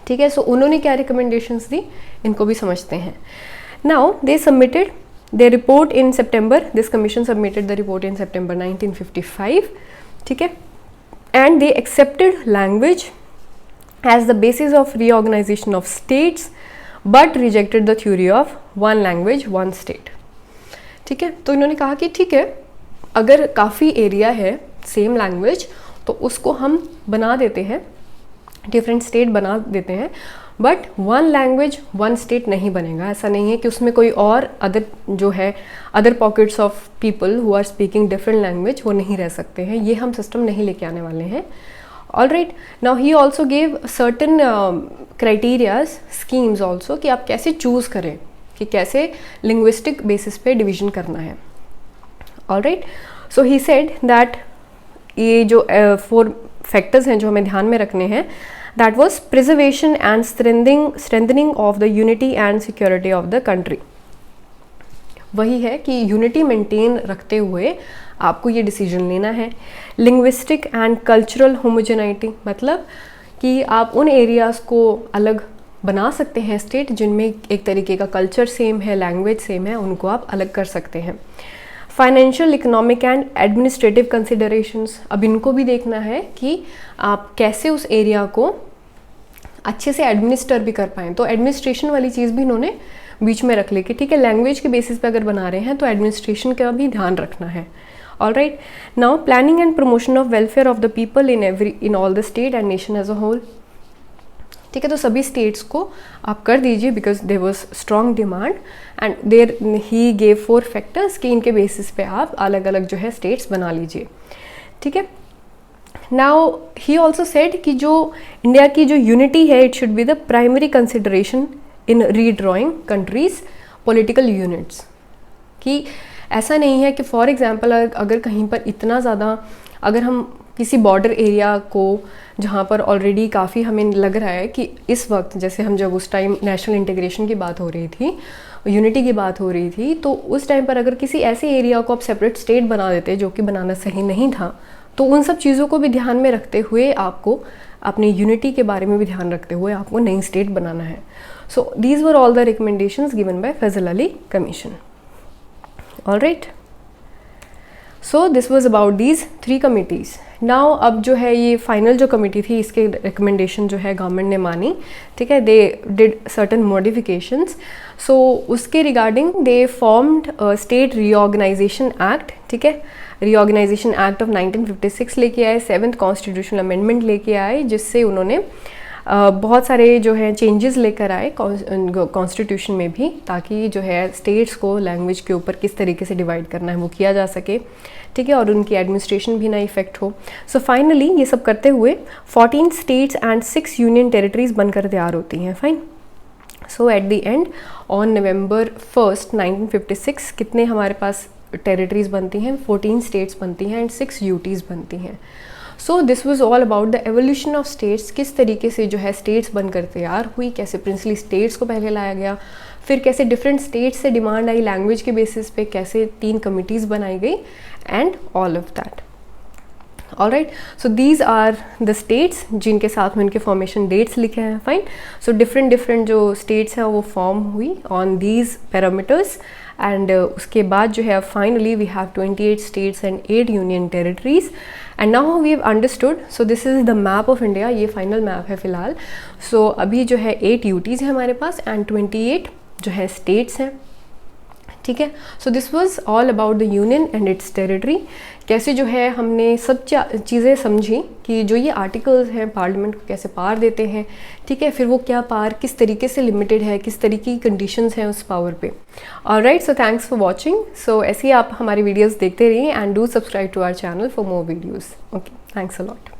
S1: ठीक है। सो उन्होंने क्या रिकमेंडेशंस दी इनको भी समझते हैं। Now they submitted their report in September. This commission submitted the report in September 1955, ठीक है, and they accepted language as the basis of reorganization of states, but rejected the theory of one language one state, ठीक है। तो इन्होंने कहा कि ठीक है, अगर काफ़ी एरिया है सेम लैंग्वेज तो उसको हम बना देते हैं, डिफरेंट स्टेट बना देते हैं, but one language one state नहीं बनेगा। ऐसा नहीं है कि उसमें कोई और other pockets of people who are speaking different language वो नहीं रह सकते हैं, ये हम सिस्टम नहीं लेके आने वाले हैं, alright. Now he also gave certain criterias, schemes also कि आप कैसे चूज़ करें कि कैसे लिंग्विस्टिक बेसिस पे डिवीजन करना है, alright. So he said that ये जो 4 फैक्टर्स हैं जो हमें ध्यान में रखने हैं, that was preservation and strengthening of the unity and security of the country। वही है कि यूनिटी मेंटेन रखते हुए आपको ये डिसीजन लेना है। लिंग्विस्टिक एंड कल्चरल होमोजेनिटी, मतलब कि आप उन एरियाज़ को अलग बना सकते हैं स्टेट जिनमें एक तरीके का कल्चर सेम है, लैंग्वेज सेम है, उनको आप अलग कर सकते हैं। Financial, economic and administrative considerations, अब इनको भी देखना है कि आप कैसे उस एरिया को अच्छे से एडमिनिस्टर भी कर पाएँ, तो एडमिनिस्ट्रेशन वाली चीज़ भी इन्होंने बीच में रख ली कि ठीक है, लैंग्वेज के बेसिस पे अगर बना रहे हैं तो एडमिनिस्ट्रेशन का भी ध्यान रखना है, alright. Now planning and promotion of welfare of the people in all the state and nation as a whole, ठीक है। तो सभी स्टेट्स को आप कर दीजिए because there was strong demand and there he gave 4 factors कि इनके बेसिस पे आप अलग अलग जो है स्टेट्स बना लीजिए, ठीक है। नाउ ही ऑल्सो सेड कि जो इंडिया की जो यूनिटी है it should be the primary consideration in redrawing countries political units, कि ऐसा नहीं है कि फॉर एग्जांपल अगर कहीं पर इतना ज़्यादा, अगर हम किसी बॉर्डर एरिया को जहाँ पर ऑलरेडी काफ़ी हमें लग रहा है कि इस वक्त, जैसे हम जब उस टाइम नेशनल इंटीग्रेशन की बात हो रही थी, यूनिटी की बात हो रही थी, तो उस टाइम पर अगर किसी ऐसे एरिया को आप सेपरेट स्टेट बना देते जो कि बनाना सही नहीं था, तो उन सब चीज़ों को भी ध्यान में रखते हुए आपको अपनी यूनिटी के बारे में भी ध्यान रखते हुए आपको नई स्टेट बनाना है। So these were all the recommendations given by Fazal Ali commission, alright. So this was about these 3 committees. Now अब जो है ये फाइनल जो कमेटी थी इसके रिकमेंडेशन जो है गवर्नमेंट ने मानी, ठीक है। They did certain modifications, so उसके regarding they formed state reorganization act, ठीक है। रीऑर्गेनाइजेशन एक्ट ऑफ 1956 लेके आए, 7th कॉन्स्टिट्यूशनल अमेंडमेंट लेके आए, जिससे उन्होंने बहुत सारे जो है चेंजेस लेकर आए कॉन्स्टिट्यूशन में भी, ताकि जो है स्टेट्स को लैंग्वेज के ऊपर किस तरीके से डिवाइड करना है वो किया जा सके, ठीक है, और उनकी एडमिनिस्ट्रेशन भी ना इफेक्ट हो। सो फाइनली ये सब करते हुए 14 स्टेट्स एंड 6 यूनियन टेरिटरीज बनकर तैयार होती हैं, fine. So at the end on November 1, 1956 कितने हमारे पास टेरिटरीज बनती हैं? 14 स्टेट्स बनती हैं एंड 6 यूटीज़ बनती हैं। सो this was all about the evolution of states, किस तरीके से जो है स्टेट्स बनकर तैयार हुई, कैसे प्रिंसली स्टेट्स को पहले लाया गया, फिर कैसे डिफरेंट स्टेट्स से डिमांड आई लैंग्वेज के बेसिस पे, कैसे 3 कमिटीज़ बनाई गई and all of that, alright, so these are the states जिनके साथ में उनके फॉर्मेशन डेट्स लिखे हैं. फाइन, सो डिफरेंट जो स्टेट्स हैं वो फॉर्म हुई ऑन दीज पैरामीटर्स. एंड उसके बाद जो है finally we have 28 states and 8 union territories. And now we have understood, so this is the map of India. ये फाइनल मैप है फ़िलहाल. सो अभी जो है 8 यूटीज़ हैं हमारे पास एंड 28 जो है स्टेट्स हैं. ठीक है, so this was all about the union and its territory. कैसे जो है हमने सब चीज़ें समझी कि जो ये आर्टिकल्स हैं पार्लियामेंट को कैसे पावर देते हैं. ठीक है, फिर वो क्या पावर किस तरीके से लिमिटेड है, किस तरीके की कंडीशंस हैं उस पावर पे. Alright, so thanks for watching. So ऐसे ही आप हमारी वीडियोस देखते रहिए and do subscribe to our channel for more videos. Okay, thanks a lot.